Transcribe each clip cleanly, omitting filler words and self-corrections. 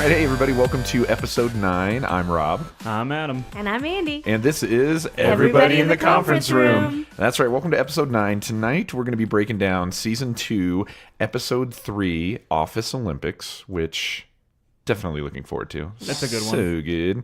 right, hey everybody, welcome to episode 9. I'm Rob. I'm Adam. And I'm Andi. And this is Everybody in the Conference Room. That's right, welcome to episode 9. Tonight we're going to be breaking down season 2, episode 3, Office Olympics, which definitely looking forward to. That's a good one. So good.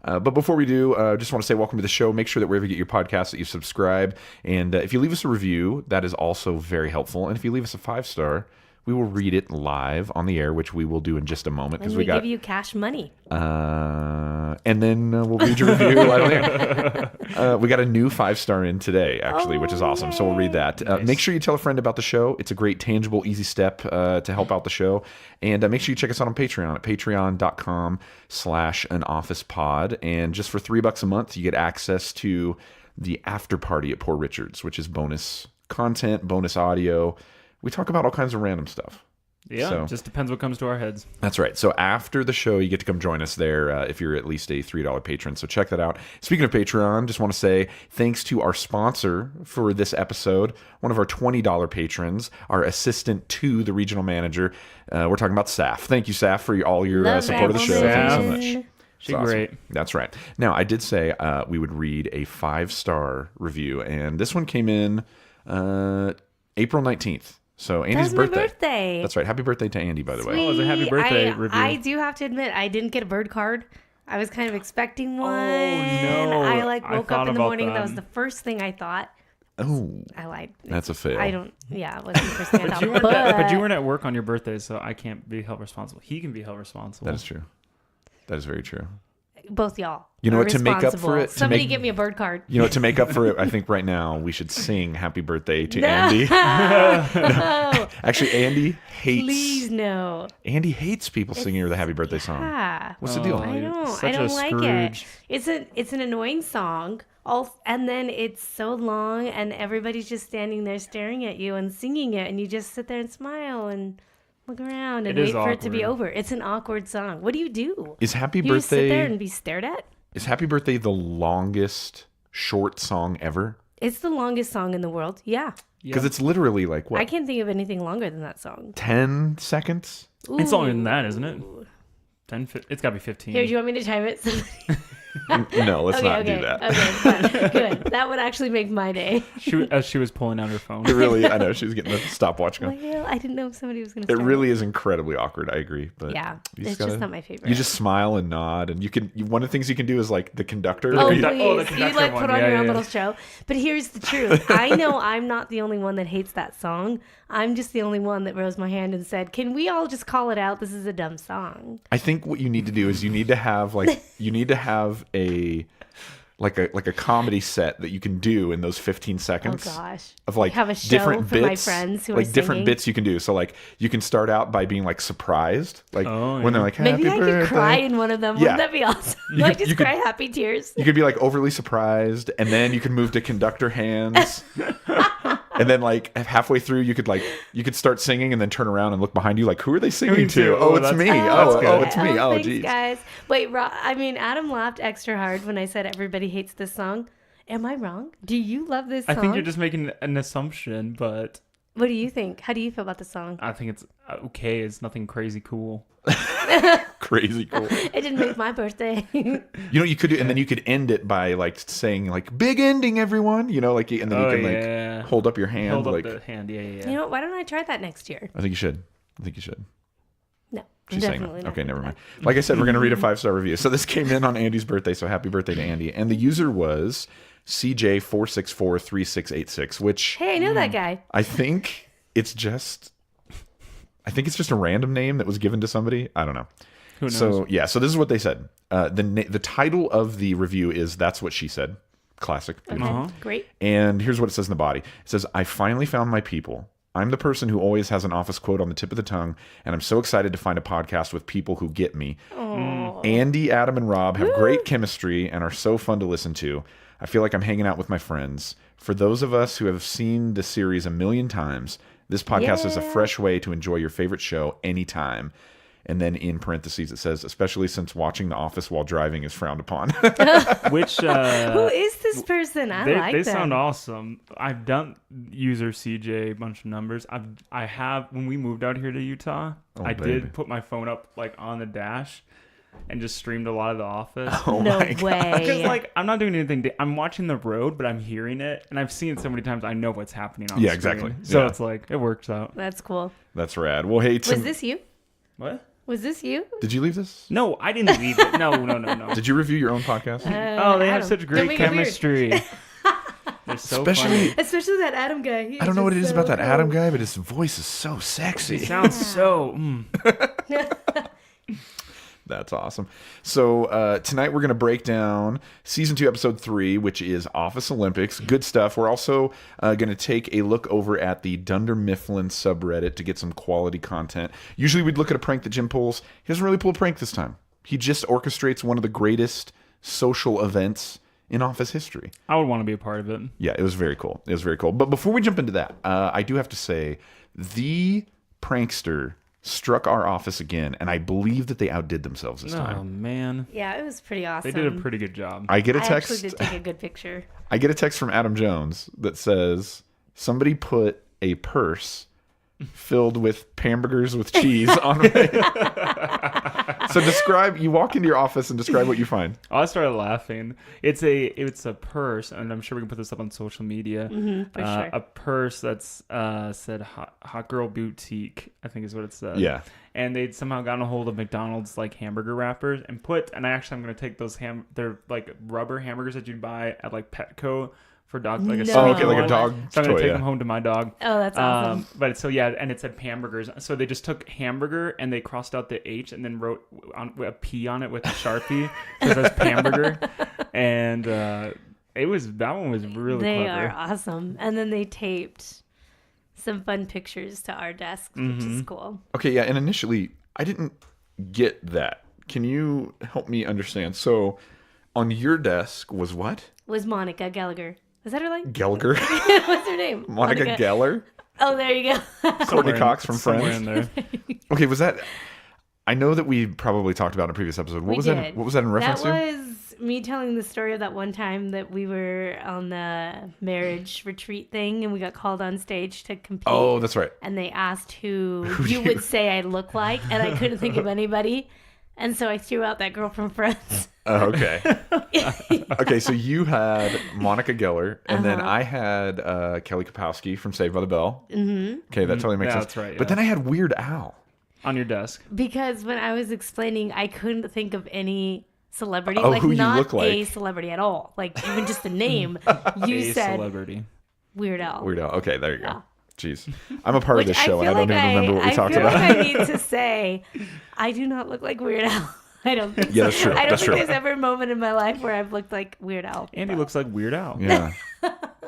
But before we do, just want to say welcome to the show. Make sure that wherever you get your podcasts that you subscribe. And if you leave us a review, that is also very helpful. And if you leave us a 5-star, we will read it live on the air, which we will do in just a moment. And we give you cash money. And then we'll read your review live on the air. We got a new 5-star in today, actually, which is awesome. Yay. So we'll read that. Nice. Make sure you tell a friend about the show. It's a great, tangible, easy step to help out the show. And make sure you check us out on Patreon at patreon.com/anofficepod. And just for $3 a month, you get access to the after party at Poor Richard's, which is bonus content, bonus audio. We talk about all kinds of random stuff. Yeah, so, just depends what comes to our heads. That's right. So after the show, you get to come join us there if you're at least a $3 patron. So check that out. Speaking of Patreon, just want to say thanks to our sponsor for this episode, one of our $20 patrons, our assistant to the regional manager. We're talking about Saf. Thank you, Saf, for all your support of the show. Thank you so much. She's great. That's right. Now, I did say we would read a 5-star review, and this one came in April 19th. So Andy's birthday. That's right. Happy birthday to Andy, by the way. Oh, it was a happy birthday review. I do have to admit, I didn't get a bird card. I was kind of expecting one. Oh, no. I woke up in the morning. That was the first thing I thought. Oh. I lied. That's a fail. It wasn't the first thing I thought. But you weren't at work on your birthday, so I can't be held responsible. He can be held responsible. That is true. That is very true. Both y'all. You know what, to make up for it? Somebody give me a bird card. You know what, to make up for it, I think right now we should sing happy birthday to Andy. No. Actually, Andy hates... Please, no. Andy hates people singing her the happy birthday song. Yeah. What's the deal? I don't like it. It's an annoying song. And then it's so long and everybody's just standing there staring at you and singing it, and you just sit there and smile and look around and wait for it to be over. It's an awkward song. What do you do? Is Happy You Birthday... just sit there and be stared at? Is Happy Birthday the longest short song ever? It's the longest song in the world. Yeah. Because it's literally like, what? I can't think of anything longer than that song. 10 seconds? Ooh. It's longer than that, isn't it? 10, it's got to be 15. Here, do you want me to time it? No, let's not do that. Okay, fine. Good. That would actually make my day. As she was pulling out her phone. It really, I know, she was getting the stopwatch going. Well, I didn't know if somebody was going to It really is incredibly awkward, I agree. But yeah, it's just not my favorite. You just smile and nod, and one of the things you can do is like the conductor. Oh, you, please. You like put on your own little show. But here's the truth. I know I'm not the only one that hates that song. I'm just the only one that rose my hand and said, can we all just call it out? This is a dumb song. I think what you need to do is you need to have a comedy set that you can do in those 15 seconds. Oh gosh. Of like have a show different for bits, my friends who like are different singing. bits you can do. So like you can start out by being like surprised, like when they're like, maybe happy I birthday. could cry in one of them. Wouldn't that be awesome? You cry happy tears. You could be like overly surprised, and then you can move to conductor hands. And then, like, halfway through, you could start singing and then turn around and look behind you, like, who are they singing to? Oh, it's me. It's me. Oh, thanks, geez. Guys. Wait, Adam laughed extra hard when I said everybody hates this song. Am I wrong? Do you love this song? I think you're just making an assumption, but... What do you think? How do you feel about the song? I think it's okay. It's nothing crazy cool. Crazy cool. It didn't make my birthday. You know what you could do? And then you could end it by, like, saying, like, big ending, everyone. You know, like, and then you can, like, hold up your hand. Hold up like, the hand, yeah. You know what? Why don't I try that next year? I think you should. No, She's definitely saying not. Okay, never mind. Like I said, we're going to read a 5-star review. So this came in on Andy's birthday, so happy birthday to Andy. And the user was CJ4643686, which... Hey, I know that guy. I think it's just a random name that was given to somebody. I don't know. Who knows? So yeah, so this is what they said. The title of the review is "That's What She Said." Classic. Okay, great. And here's what it says in the body. It says, "I finally found my people. I'm the person who always has an office quote on the tip of the tongue, and I'm so excited to find a podcast with people who get me. Andi, Adam, and Rob have great chemistry and are so fun to listen to. I feel like I'm hanging out with my friends. For those of us who have seen the series a million times, this podcast is a fresh way to enjoy your favorite show anytime. And then in parentheses it says, especially since watching The Office while driving is frowned upon. Which who is this person? They sound awesome. I've done user CJ a bunch of numbers. I have when we moved out here to Utah. I did put my phone up like on the dash and just streamed a lot of The Office. Oh no way! Because like I'm not doing anything. I'm watching the road, but I'm hearing it, and I've seen it so many times. I know what's happening on. Yeah, the screen. exactly. So Yeah. it's like it works out. That's cool. That's rad. Well, hey, Was this you? What? Was this you? Did you leave this? No, I didn't leave it. No. Did you review your own podcast? Oh, they have such great chemistry. They're so funny. Especially that Adam guy. I don't know what it is about that Adam guy, but his voice is so sexy. He sounds so. That's awesome. So tonight we're going to break down Season 2, Episode 3, which is Office Olympics. Good stuff. We're also going to take a look over at the Dunder Mifflin subreddit to get some quality content. Usually we'd look at a prank that Jim pulls. He doesn't really pull a prank this time. He just orchestrates one of the greatest social events in Office history. I would want to be a part of it. Yeah, it was very cool. It was very cool. But before we jump into that, I do have to say, the prankster struck our office again, and I believe that they outdid themselves this time. Oh, man. Yeah, it was pretty awesome. They did a pretty good job. I get a text. I actually did take a good picture. I get a text from Adam Jones that says somebody put a purse filled with hamburgers with cheese on it. So you walk into your office and describe what you find. I started laughing. It's a purse, and I'm sure we can put this up on social media. For sure. A purse that's said hot girl boutique, I think is what it said. Yeah. And they'd somehow gotten a hold of McDonald's like hamburger wrappers and I'm going to take those they're like rubber hamburgers that you'd buy at like Petco for dog, like a No. Oh, okay, like a dog So I'm going toy, to take yeah. them home to my dog. Oh, that's awesome. But so yeah, and it said hamburgers. So they just took hamburger and they crossed out the H and then wrote a P on it with a Sharpie. So it says hamburger. And that one was really They clever. are awesome. And then they taped some fun pictures to our desk, which is cool. Okay, yeah, and initially I didn't get that. Can you help me understand? So on your desk was what? Was Monica Gallagher. Is that her name? Gallagher? What's her name? Monica Geller? Oh, there you go. Courtney Cox from somewhere Friends? in there. Okay, was that... I know that we probably talked about in a previous episode. What was that in reference to? That was me telling the story of that one time that we were on the marriage retreat thing and we got called on stage to compete. Oh, that's right. And they asked who you would say I look like, and I couldn't think of anybody. And so I threw out that girl from Friends. Oh, okay. Okay, so you had Monica Geller, and then I had Kelly Kapowski from Saved by the Bell. Mm-hmm. Okay, that totally makes sense. That's right, yeah. But then I had Weird Al. On your desk. Because when I was explaining, I couldn't think of any celebrity. Oh, like who you not look like. a celebrity at all. Like even just the name. You A said celebrity. Weird Al. Weird Al. Okay, there you go. Yeah. Jeez. I'm a part of Which this show, and I don't even remember what we talked about. I feel like I need to say, I do not look like Weird Al. I don't think Yeah, that's so. true. I don't That's think true. there's ever a moment in my life where I've looked like Weird Al. Andy looks like Weird Al. Yeah.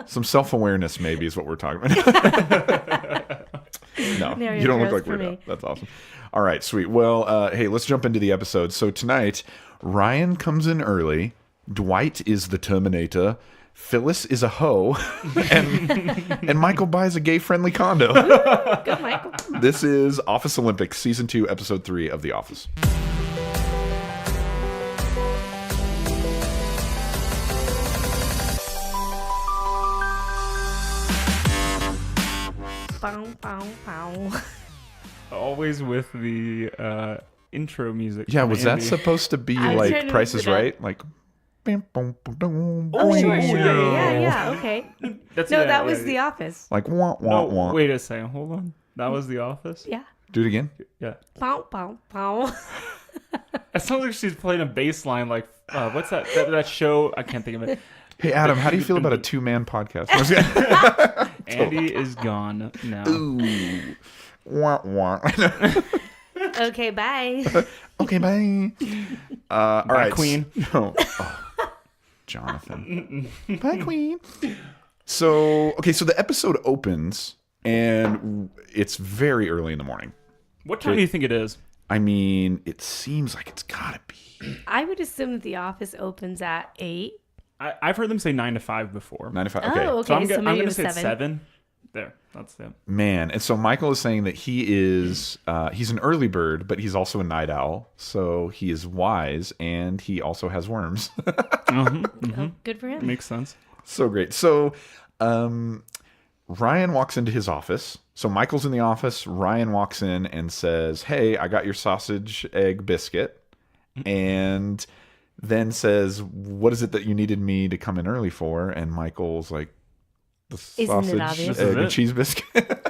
Some self-awareness maybe is what we're talking about. No, Very you don't look gross like for Weird Al. me. That's awesome. All right, sweet. Well, hey, let's jump into the episode. So tonight, Ryan comes in early. Dwight is the Terminator. Phyllis is a hoe. and Michael buys a gay-friendly condo. Go, Michael. This is Office Olympics, Season 2, Episode 3 of The Office. Bow, bow, bow. Always with the intro music. Yeah, from was that Andy. supposed to be I was trying like to Price look is it up. Right? Like... Oh, sure. Yeah, okay. That's No, yeah, that was yeah. The Office. Like, wah, wah, No, wah. wait a second. Hold on. That was The Office? Yeah. Do it again. Yeah. Bow, bow, bow. It sounds like she's playing a bass line like, what's that show? I can't think of it. Hey, Adam, how do you feel about a two-man podcast? Andy is gone now. Ooh. Wah, wah. Okay, bye. Okay, bye. All right. Queen. Oh, Jonathan. Bye, Queen. So the episode opens, and it's very early in the morning. What time do you think it is? I mean, it seems like it's gotta be I would assume that The Office opens at 8. I've heard them say 9 to 5 before. 9 to 5. Okay. Oh, okay. So I'm So going maybe it to was say it's 7. There. That's it. Man. And so Michael is saying that he's an early bird, but he's also a night owl. So he is wise and he also has worms. Oh, good for him. Makes sense. So great. So Ryan walks into his office. So Michael's in the office. Ryan walks in and says, "Hey, I got your sausage egg biscuit." And then says, "What is it that you needed me to come in early for?" And Michael's like, "The sausage, egg, and cheese biscuit."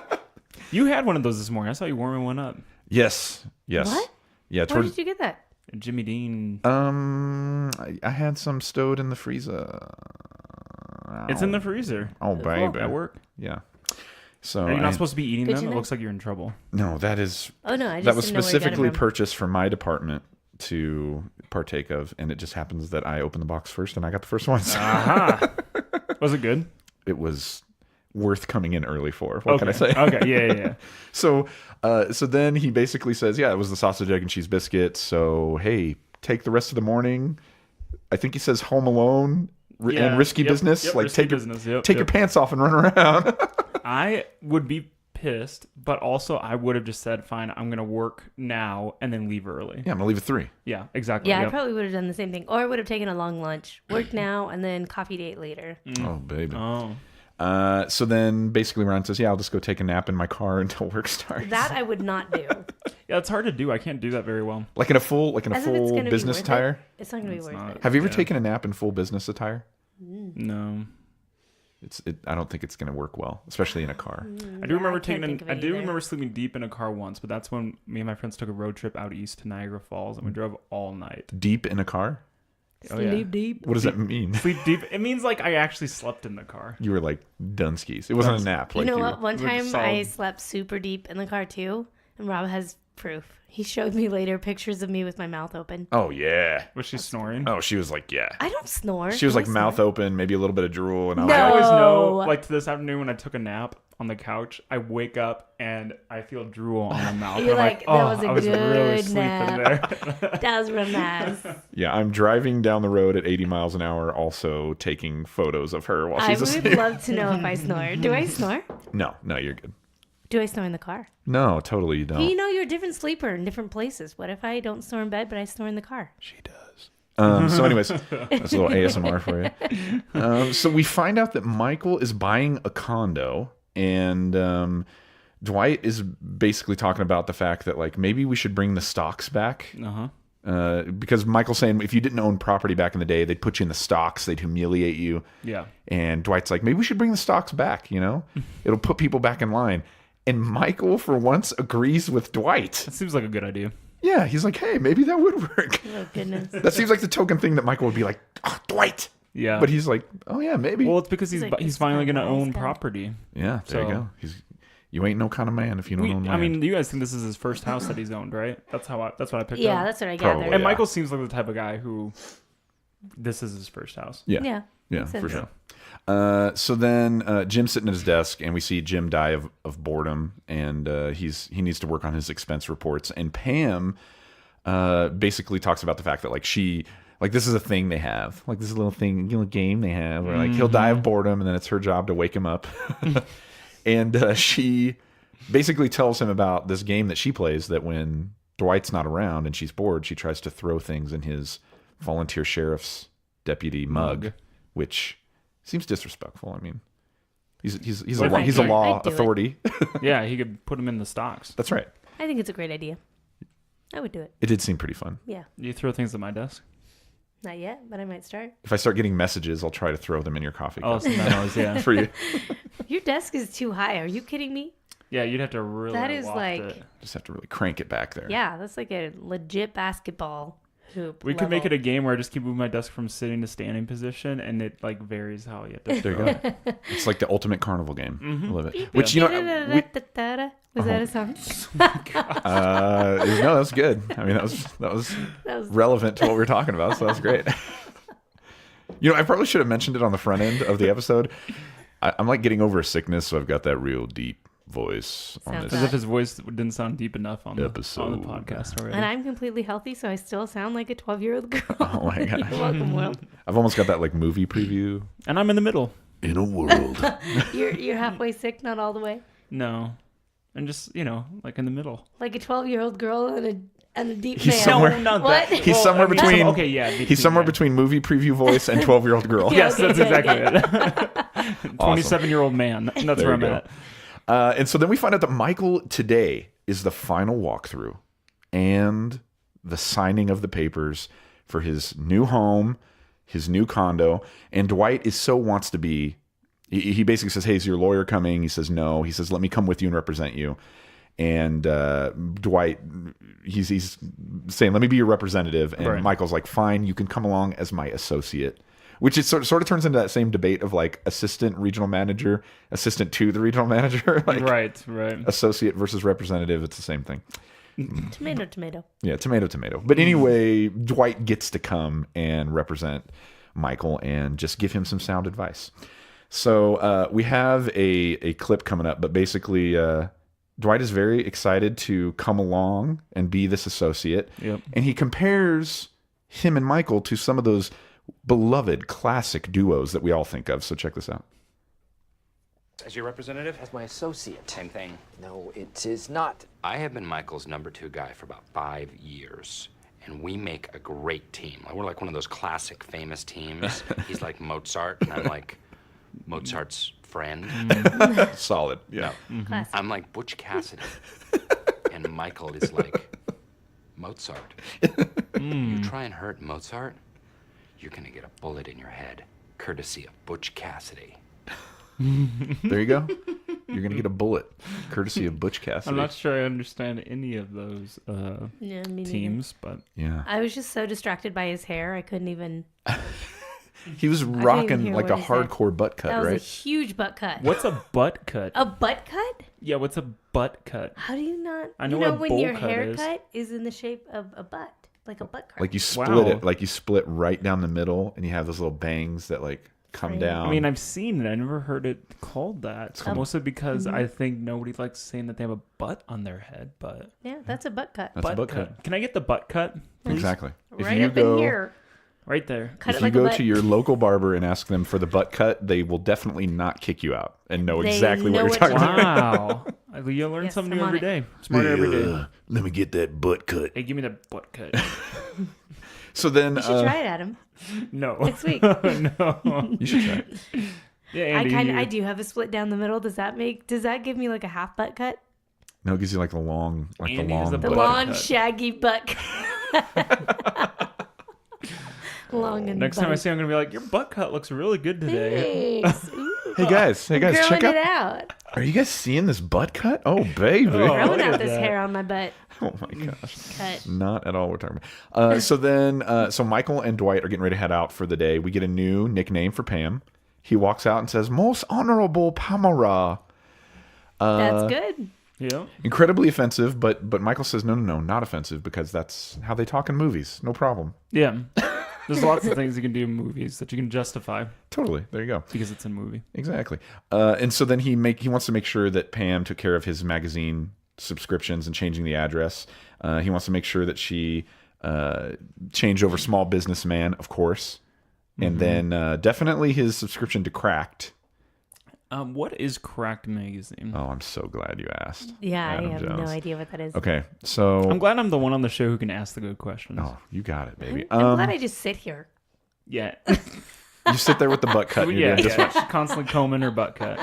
You had one of those this morning. I saw you warming one up. Yes. What? Yeah. Where did you get that? Jimmy Dean. I had some stowed in the freezer. It's in the freezer. Oh, baby. At work. Yeah. So Are you not supposed to be eating Good them? to It know. looks like you're in trouble. No, that is. Oh no, I just that was didn't know where you got it specifically from. purchased for my department to partake of, and it just happens that I opened the box first and I got the first one. So Aha. Was it good? it was worth coming in early for. What can I say? Okay. Yeah. So then he basically says, "Yeah, it was the sausage, egg, and cheese biscuit. So hey, take the rest of the morning." I think he says "Home Alone" and "Risky Business." Yep, like risky take business. your pants off and run around. I would be pissed, but also I would have just said, "Fine, I'm gonna work now and then leave early." Yeah, I'm gonna leave at 3. Yeah, exactly. Yeah, I Yep. probably would have done the same thing, or I would have taken a long lunch, work now, and then coffee date later. Oh baby. Oh. So then basically Ryan says, "Yeah, I'll just go take a nap in my car until work starts." That I would not do. Yeah, it's hard to do. I can't do that very well. like in a full As if it's gonna be business worth it. attire. It's not gonna be It's worth not. it. Have you ever Yeah. taken a nap in full business attire? No. I don't think it's gonna work well, especially in a car. I do remember can't think of it either. remember sleeping deep in a car once, but that's when me and my friends took a road trip out east to Niagara Falls and we drove all night. Deep in a car? Oh, yeah. Sleep deep. What does that mean? Sleep deep. It means like I actually slept in the car. You were like Dunskies. It wasn't a nap. You Like know you what? One Like time solid. I slept super deep in the car too, and Rob has proof. He showed me later pictures of me with my mouth open. Oh yeah. Was she snoring? Oh, she was like, yeah. I don't snore. She was Do I like mouth snore? open, maybe a little bit of drool, and I was No. I like, always know, Oh. like to this afternoon when I took a nap on the couch, I wake up and I feel drool on my mouth. You're and I'm like, that was a I was really good sleeping nap. there. That was real nice. yeah, I'm driving down the road at 80 miles an hour, also taking photos of her while I she's would asleep. love to know if I snore. Do I snore? No, you're good. Do I snore in the car? No, totally you don't. You know, you're a different sleeper in different places. What if I don't snore in bed, but I snore in the car? She does. So anyways, that's a little ASMR for you. So we find out that Michael is buying a condo, and Dwight is basically talking about the fact that like maybe we should bring the stocks back. Because Michael's saying if you didn't own property back in the day, they'd put you in the stocks, they'd humiliate you. Yeah. And Dwight's like, maybe we should bring the stocks back, you know? It'll put people back in line. And Michael, for once, agrees with Dwight. That seems like a good idea. Yeah, he's like, hey, maybe that would work. Oh, goodness. That seems like the token thing that Michael would be like, oh, Dwight. Yeah. But he's like, oh, yeah, maybe. Well, it's because He's like, he's "This finally is going to my own nice guy." property. Yeah, there you So- go. You ain't no kind of man if you don't own land. I mean, you guys think this is his first house that he's owned, right? That's what I picked Yeah, up. that's what I Probably. gathered. And Yeah. Michael seems like the type of guy who this is his first house. yeah, Yeah. for sense. sure. So then Jim's sitting at his desk, and we see Jim die of boredom, and he needs to work on his expense reports. And Pam basically talks about the fact that like this is a thing they have, like this little thing, game they have, where like he'll die of boredom, and then it's her job to wake him up. And she basically tells him about this game that she plays, that when Dwight's not around and she's bored, she tries to throw things in his volunteer sheriff's deputy mug, which seems disrespectful. I mean, he's What a if I law I'd do it. authority. Yeah, he could put him in the stocks. That's right. I think it's a great idea. I would do it. It did seem pretty fun. Yeah. You throw things at my desk? Not yet, but I might start. If I start getting messages, I'll try to throw them in your coffee Oh, cup some memos, yeah. for you. Your desk is too high. Are you kidding me? Yeah, you'd have to really That is loft like- it. Just have to really crank it back there. Yeah, that's like a legit basketball hoop. We could make it level. a game where I just keep moving my desk from sitting to standing position, and it like varies how you have to There you go. It's like the ultimate carnival game. I love it. Beep, Which, beep, you know, da-da-da-da-da-da. Was that a song? no, that's good. I mean, that was That was relevant to what we were talking about, so that's great. You know, I probably should have mentioned it on the front end of the episode. I'm like getting over a sickness, so I've got that real deep voice on Sounds this As bad. if his voice didn't sound deep enough on the Episode. podcast already. and I'm completely healthy, so I still sound like a 12-year-old girl. Oh my God. You're welcome, world. I've almost got that like movie preview. And I'm in the middle. in a world. You're halfway sick, not all the way. No, and just like in the middle. Like a 12-year-old girl and a deep He's man. somewhere- not What? that. He's somewhere between. Okay, yeah. He's somewhere between movie preview voice and 12-year-old girl. Yeah. Yes, that's exactly it. 27-year-old man. That's There where I'm you go. at. And so then we find out that Michael today is the final walkthrough and the signing of the papers for his new home, his new condo. And Dwight wants to be. He basically says, "Hey, is your lawyer coming?" He says, "No." He says, "Let me come with you and represent you." And Dwight, he's saying, "Let me be your representative." And Right. Michael's like, "Fine, you can come along as my associate." Which is sort of turns into that same debate of like assistant regional manager, assistant to the regional manager, like Right. associate versus representative. It's the same thing. Tomato. Yeah, tomato. But anyway, Dwight gets to come and represent Michael and just give him some sound advice. So we have a clip coming up, but basically Dwight is very excited to come along and be this associate. Yep. And he compares him and Michael to some of those beloved classic duos that we all think of. So check this out. As your representative? As my associate. Same thing. No, it is not. I have been Michael's number 2 guy for about 5 years, and we make a great team. Like, we're like one of those classic famous teams. He's like Mozart, and I'm like Mozart's friend. Solid. Yeah. Classic. I'm like Butch Cassidy, and Michael is like Mozart. You try and hurt Mozart, you're gonna get a bullet in your head, courtesy of Butch Cassidy. There you go. You're going to get a bullet, courtesy of Butch Cassidy. I'm not sure I understand any of those Yeah, me neither. teams, but Yeah. I was just so distracted by his hair, I couldn't even. He was even rocking hear like what a he said. hardcore butt cut, That was a right? huge butt cut. what's a butt cut? A butt cut? Yeah, what's a butt cut? How do you not? I know you know what a when bowl your cut haircut is in the shape of a butt, like a butt cut. Like you split Wow. it, like you split right down the middle, and you have those little bangs that like come Right. down. I mean, I've seen it. I never heard it called that. Mostly because I think nobody likes saying that they have a butt on their head. But Yeah, that's a butt cut. That's a butt cut. Can I get the butt cut? Please? Exactly. Right up in here. Right there. Cut If it you like a go butt. to your local barber and ask them for the butt cut, they will definitely not kick you out and know They exactly know what you're what talking to about. Wow. You learn Yes, something I'm new on every it. day. Smarter every day. Let me get that butt cut. Hey, give me the butt cut. So then, You should try it, Adam. No. Next week. No. you should try it. Yeah, Andy, I do have a split down the middle. Does that give me like a half butt cut? No, it gives you like the long, Andy has a The butt long, cut. shaggy butt cut. Long and Next time I butty. see you, I'm going to be like, your butt cut looks really good today. Thanks. Ooh, Hey guys, growing check it out. out. Are you guys seeing this butt cut? Oh baby! Oh. Growing look out at this that. hair on my butt. Oh my gosh. Cut. Not at all what we're talking about. So then, so Michael and Dwight are getting ready to head out for the day. We get a new nickname for Pam. He walks out and says, "Most Honorable Pamela." That's good. Yeah. Incredibly offensive, but Michael says, no, not offensive, because that's how they talk in movies. No problem. Yeah. There's lots of things you can do in movies that you can justify Totally. There you go. because it's a movie. Exactly. And so then he wants to make sure that Pam took care of his magazine subscriptions and changing the address. He wants to make sure that she changed over Small Businessman, of course. And then definitely his subscription to Cracked. What is Cracked Magazine? Oh, I'm so glad you asked. Yeah, Adam I have Jones. no idea what that is. Okay, so... I'm glad I'm the one on the show who can ask the good questions. Oh, you got it, baby. I'm glad I just sit here. Yeah. You sit there with the butt cut. And you're yeah. doing just fine. She's constantly combing her butt cut.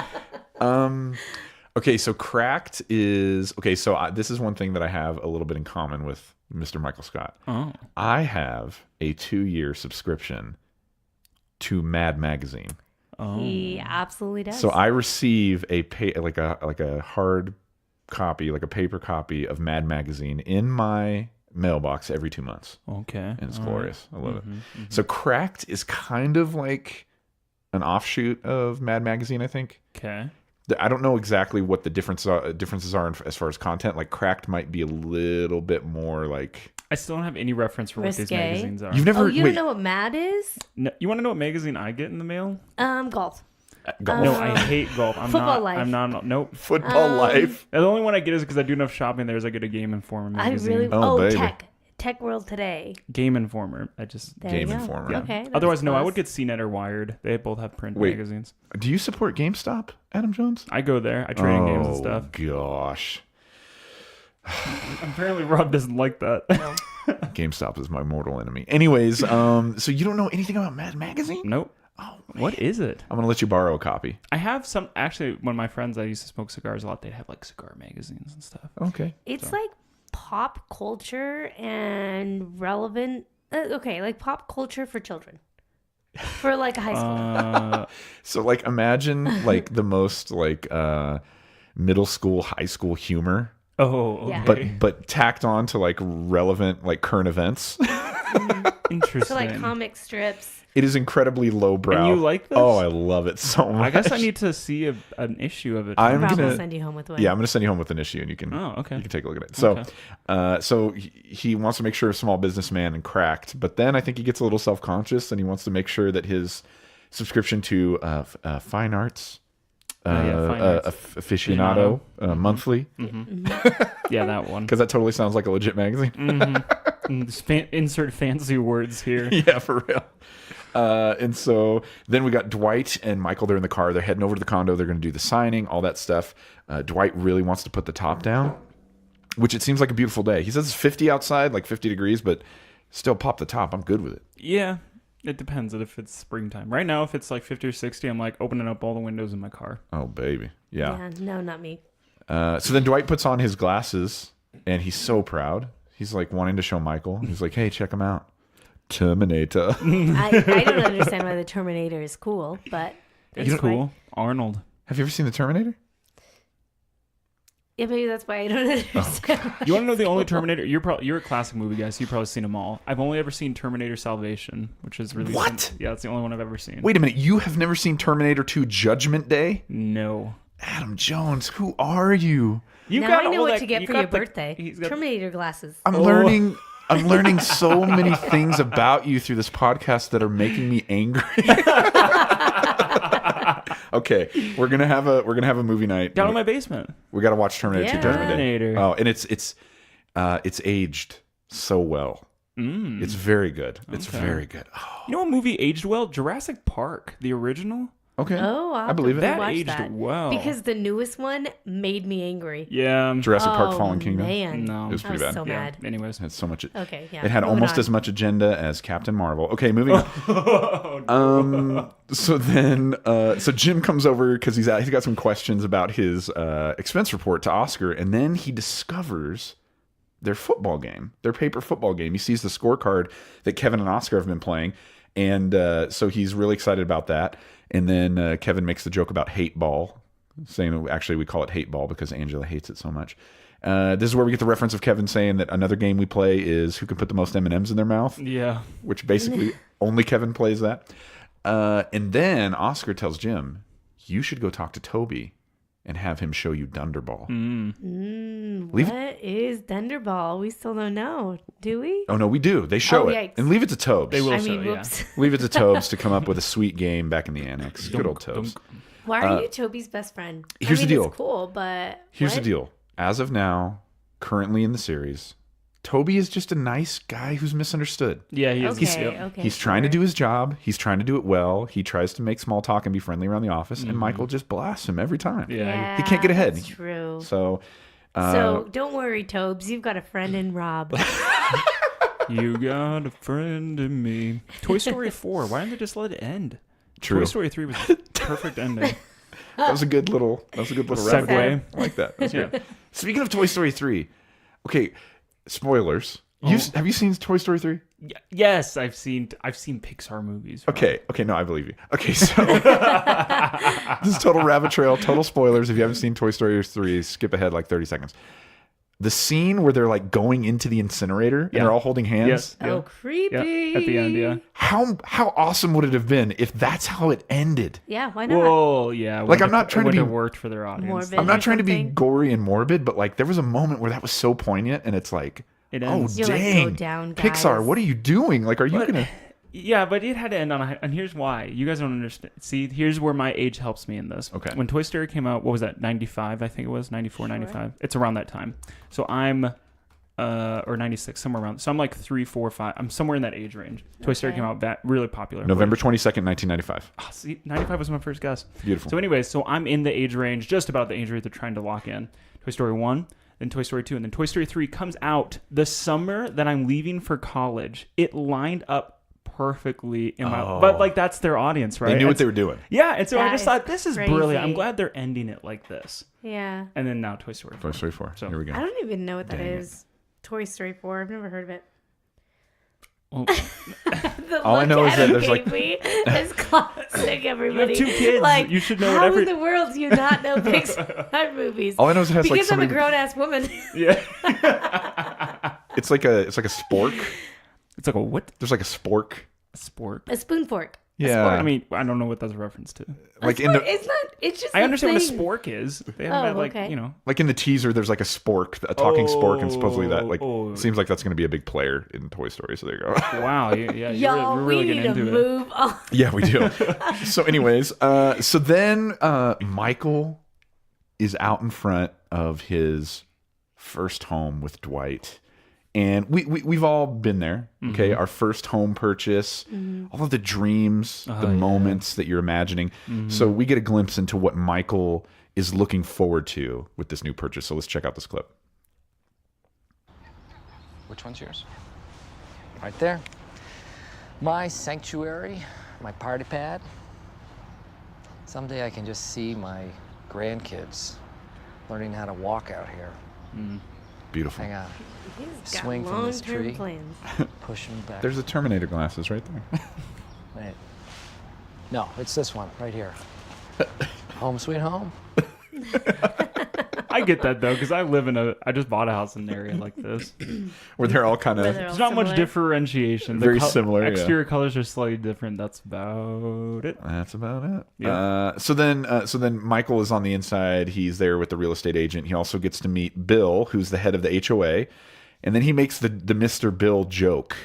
Okay, so Cracked is... Okay, so this is one thing that I have a little bit in common with Mr. Michael Scott. Oh. I have a 2-year subscription to Mad Magazine. Oh. He absolutely does. So I receive a hard copy, like a paper copy of Mad Magazine in my mailbox every 2 months. Okay. And it's All glorious. right. I love it. So Cracked is kind of like an offshoot of Mad Magazine, I think. Okay. I don't know exactly what the differences are as far as content. Like Cracked might be a little bit more like... I still don't have any reference for what these Risque. magazines are. You've never... Oh, you wait, don't know what Mad is? No, you want to know what magazine I get in the mail? Golf. golf, No, I hate golf. I'm Football not. Life. I'm not. Nope. football life. The only one I get is because I do enough shopping there is I get a Game Informer I magazine. really. Oh, Oh, baby. Tech Tech World Today? Game Informer. Game Informer. Yeah. Okay. Otherwise, that's no, I close. would get CNET or Wired. They both have print Wait. magazines. Do you support GameStop, Adam Jones? I go there. I trade in games and Oh, stuff. gosh. Apparently, Rob doesn't like that. GameStop is my mortal enemy. Anyways, so you don't know anything about Mad Magazine? Nope. Oh, What is it? I'm going to let you borrow a copy. I have some. Actually, one of my friends that used to smoke cigars a lot, they'd have like cigar magazines and stuff. Okay. It's like pop culture and relevant. Like pop culture for children. For like a high school. So like imagine like the most like middle school, high school humor, Oh, Yeah. okay. but tacked on to like relevant like current events. Interesting. So like comic strips. It is incredibly lowbrow. And you like this? Oh, I love it so much. I guess I need to see an issue of it. I'm Rob will gonna send you home with one. Yeah, I'm gonna send you home with an issue, and you can. Oh, okay. You can take a look at it. So, so he wants to make sure a small businessman and cracked, but then I think he gets a little self conscious, and he wants to make sure that his subscription to Fine Arts, Fine Arts. Aficionado monthly, Yeah, that one. because that totally sounds like a legit magazine. Insert fancy words here. Yeah, for real. And so then we got Dwight and Michael. They're in the car. They're heading over to the condo. They're going to do the signing, all that stuff. Dwight really wants to put the top down, which it seems like a beautiful day. He says it's 50 outside, like 50 degrees, but still pop the top. I'm good with it. Yeah, it depends if it's springtime. Right now, if it's like 50 or 60, I'm like opening up all the windows in my car. Oh, baby. Yeah. No, not me. So then Dwight puts on his glasses, and he's so proud. He's like wanting to show Michael. He's like, hey, check him out. Terminator. I don't understand why the Terminator is cool, but It's that's cool. fine. Arnold. Have you ever seen the Terminator? Yeah, maybe that's why I don't understand. You want to know the only Terminator? You're a classic movie guy, so you've probably seen them all. I've only ever seen Terminator Salvation, which is really What? Yeah, that's the only one I've ever seen. Wait a minute. You have never seen Terminator 2 Judgment Day? No. Adam Jones, who are you? You now got I know all what that- to get you for got your the- birthday. he's got- Terminator glasses. I'm learning so many things about you through this podcast that are making me angry. Okay, we're gonna have a movie night. Down in my basement. We got to watch Terminator 2 Yeah. Judgment Day. Terminator. Oh, and it's aged so well. It's very good. It's Okay. very good. Oh, You know what movie aged well? Jurassic Park, the original. okay. Oh, I believe it. That watch aged that. well. Because the newest one made me angry. Yeah. Jurassic Park: Oh, Fallen Kingdom. Man. No. It was I pretty was bad. so Yeah. mad. Anyways. It had so much. Okay, yeah. It had moving almost on. as much agenda as Captain Marvel. Okay, moving on. So then, so Jim comes over because he's got some questions about his expense report to Oscar, and then he discovers their football game, their paper football game. He sees the scorecard that Kevin and Oscar have been playing, and so he's really excited about that. And then Kevin makes the joke about hate ball, saying actually we call it hate ball because Angela hates it so much. This is where we get the reference of Kevin saying that another game we play is who can put the most M&Ms in their mouth, Yeah. which basically only Kevin plays that. And then Oscar tells Jim, you should go talk to Toby and have him show you Dunderball. Leave it- What is Dunderball? We still don't know, do we? Oh, no, we do. They show Oh, it. yikes. And leave it to Tobes. They will I show, mean, yeah. whoops. Leave it to Tobes to come up with a sweet game back in the annex. Good old Tobes. Why are you Toby's best friend? Here's the deal. It's cool, but Here's what? the deal. As of now, currently in the series, Toby is just a nice guy who's misunderstood. Yeah, he is. Okay, Yep. okay. He's trying to sure. do his job. He's trying to do it well. He tries to make small talk and be friendly around the office, and Michael just blasts him every time. Yeah. He can't get ahead. That's true. So, So don't worry, Tobes. You've got a friend in Rob. You got a friend in me. Toy Story 4. Why didn't they just let it end? True. Toy Story 3 was the perfect ending. that was a good little Segue. rabbit hole. I like that. That's Yeah. good. Speaking of Toy Story 3, okay, spoilers. Have you seen Toy Story 3? Yes, I've seen Pixar movies. Rob. Okay, no, I believe you. Okay, so this is total rabbit trail, total spoilers. If you haven't seen Toy Story 3, skip ahead like 30 seconds. The scene where they're like going into the incinerator and they're all holding hands. Yes. Oh, creepy. Yeah, at the end, yeah. How awesome would it have been if that's how it ended? Yeah, why not? Whoa, yeah. Like, I'm not trying to it be- wouldn't have worked for their audience. Morbid. I'm not trying to be something? gory and morbid, but like there was a moment where that was so poignant and it's like, It oh ends. You're like, go dang, down, Pixar, guys. what are you doing? Like, are you But- gonna? Yeah, but it had to end on a high, and here's why. You guys don't understand. See, here's where my age helps me in this. Okay. When Toy Story came out, what was that? 95, I think it was 94, 95. It's around that time. So I'm or 96, somewhere around. So I'm like 3, 4, 5. I'm somewhere in that age range. Toy Story came out really popular. November 22nd, 1995. Oh, see, 95 was my first guess. Beautiful. So anyways, so I'm in the age range, just about the age range they're trying to lock in. Toy Story 1, then Toy Story 2, and then Toy Story 3 comes out the summer that I'm leaving for college. It lined up perfectly in my... But, like, that's their audience, right? They knew what they were doing. Yeah, and so I That just is thought, this is crazy. brilliant. I'm glad they're ending it like this. Yeah. And then now Toy Story 4. Toy Story 4. So- Here we go. I don't even know what that Dang it. is. Toy Story 4. I've never heard of it. Well, The All I look know is that Adam there's, like- gave me is classic, everybody. two kids. Like, You should know how what every- in the world do you not know Pixar movies? All I know is it has because like somebody. I'm a grown-ass woman. yeah. It's like a spork. It's like a what? There's like a spork. Sport. A spoon fork. Yeah. I mean, I don't know what that's a reference to. like A in spork- the it's not. It's just. I a understand what a thing. spork is. They haven't had, like, okay. you know. like in the teaser, there's like a spork, a talking spork, and supposedly that like Oh. seems like that's going to be a big player in Toy Story. So there you go. Wow. Yeah. Y'all, You're really we need getting to into it. move on. Yeah, we do. So, anyways, so then Michael is out in front of his first home with Dwight, and we've all been there. Okay, our first home purchase, all of the dreams, the moments that you're imagining. So we get a glimpse into what Michael is looking forward to with this new purchase. So let's check out this clip. Which one's yours? Right there. My sanctuary, my party pad. Someday I can just see my grandkids learning how to walk out here. Beautiful. Hang on. He's got Swing from this long-term tree. plans. Push them back. There's the Terminator glasses right there. Wait. No, it's this one right here. Home sweet home. I get that though, because I just bought a house in an area like this. Where they're all kind Where of they're There's not much similar. differentiation. Very similar, yeah. Exterior colors are slightly different. That's about it. That's about it. Yeah. So then Michael is on the inside. He's there with the real estate agent. He also gets to meet Bill, who's the head of the HOA, and then he makes the Mr. Bill joke.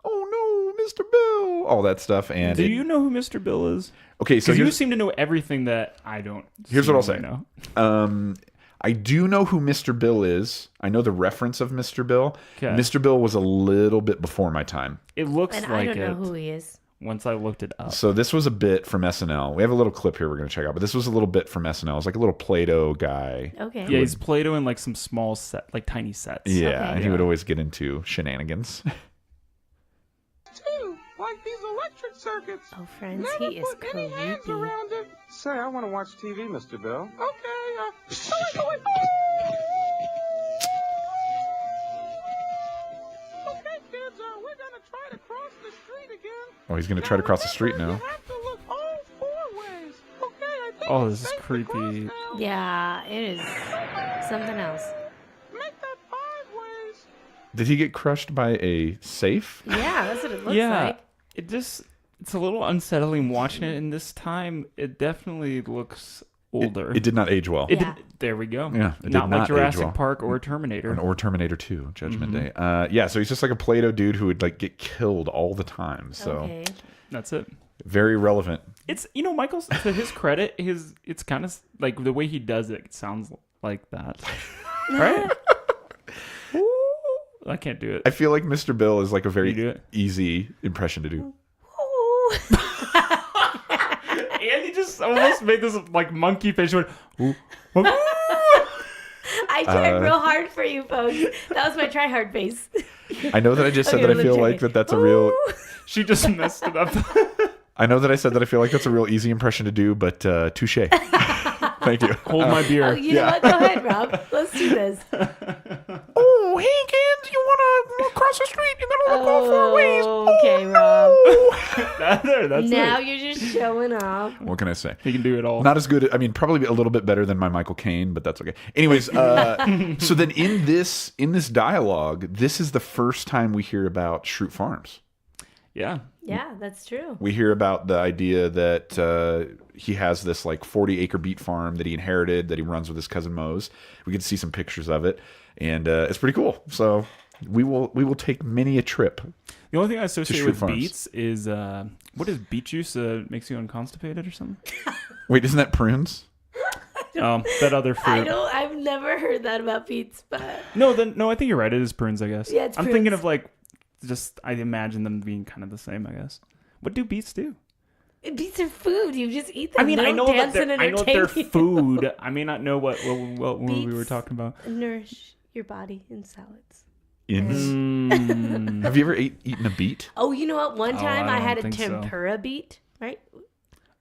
Oh no, Mr. Bill! All that stuff. And Do you know who Mr. Bill is? Okay, so Because you here's, seem to know everything that I don't. here's what I'll say. seemingly know. I do know who Mr. Bill is. I know the reference of Mr. Bill. 'Kay. Mr. Bill was a little bit before my time. It looks And like I don't know it. who he is. Once I looked it up. So this was a bit from SNL. We have a little clip here we're going to check out, but this was a little bit from SNL. It's like a little Play-Doh guy. Okay. Yeah, he's Play-Doh in like some small set, like tiny sets. Yeah, Okay. and he would always get into shenanigans. Too, like these electric circuits. Oh, friends, Never he is put any hands creepy. around it. Say, I want to watch TV, Mr. Bill. Okay, okay, kids, we're gonna try to cross the street again. Oh, he's going to try to cross the street now. You have to look all 4 ways. Okay, I think Oh, it's this is safe to cross creepy. now. Yeah, it is something else. Make that 5 ways. Did he get crushed by a safe? Yeah, that's what it looks Yeah, like. it's a little unsettling watching it. And this time, it definitely looks older. It did not age well. Yeah. There we go. Yeah, it did not not like age Jurassic well. Park or Terminator. Or Terminator 2, Judgment Mm-hmm. Day. Yeah, so he's just like a Play-Doh dude who would like get killed all the time. So Okay. That's it. very relevant. It's Michael's, to his credit, it's kind of like the way he does it. It sounds like that, right? Ooh, I can't do it. I feel like Mr. Bill is like a You do very it? easy impression to do. Ooh. Andy just almost made this like monkey face. He went, ooh, ooh. I tried real hard for you folks. That was my try hard face. I know that I just said Okay, that I let's feel check like it. that's a real. Ooh. She just messed it up. I know that I said that I feel like that's a real easy impression to do, but touche. Thank you. Hold my beer. Oh, you know what? Go ahead, Rob. Let's do this. Oh, hey kids, you want to cross the street? You gotta look all 4 ways. Okay, Rob. That's Now it. you're just showing off. What can I say? He can do it all. Not as good. I mean, probably a little bit better than my Michael Caine, but that's okay. Anyways, so then in this dialogue, this is the first time we hear about Schrute Farms. Yeah. Yeah, that's true. We hear about the idea that he has this like 40-acre beet farm that he inherited that he runs with his cousin Mose. We get to see some pictures of it, and it's pretty cool. So we will take many a trip. The only thing I associate Schrute with Farms. beets is what is beet juice? Makes you unconstipated or something? Wait, isn't that prunes? That other fruit. I've never heard that about beets, but No, I think you're right. It is prunes, I guess. Yeah, it's I'm prunes. thinking of like, I imagine them being kind of the same, I guess. What do beets do? beets are food. You just eat them. I mean, They I don't know dance that and I know that they're entertain you. food. I may not know what we were Beets talking about. Nourish your body in salads. Have you ever eaten a beet? Oh, you know what? One time I I had a don't think so. tempura beet, right?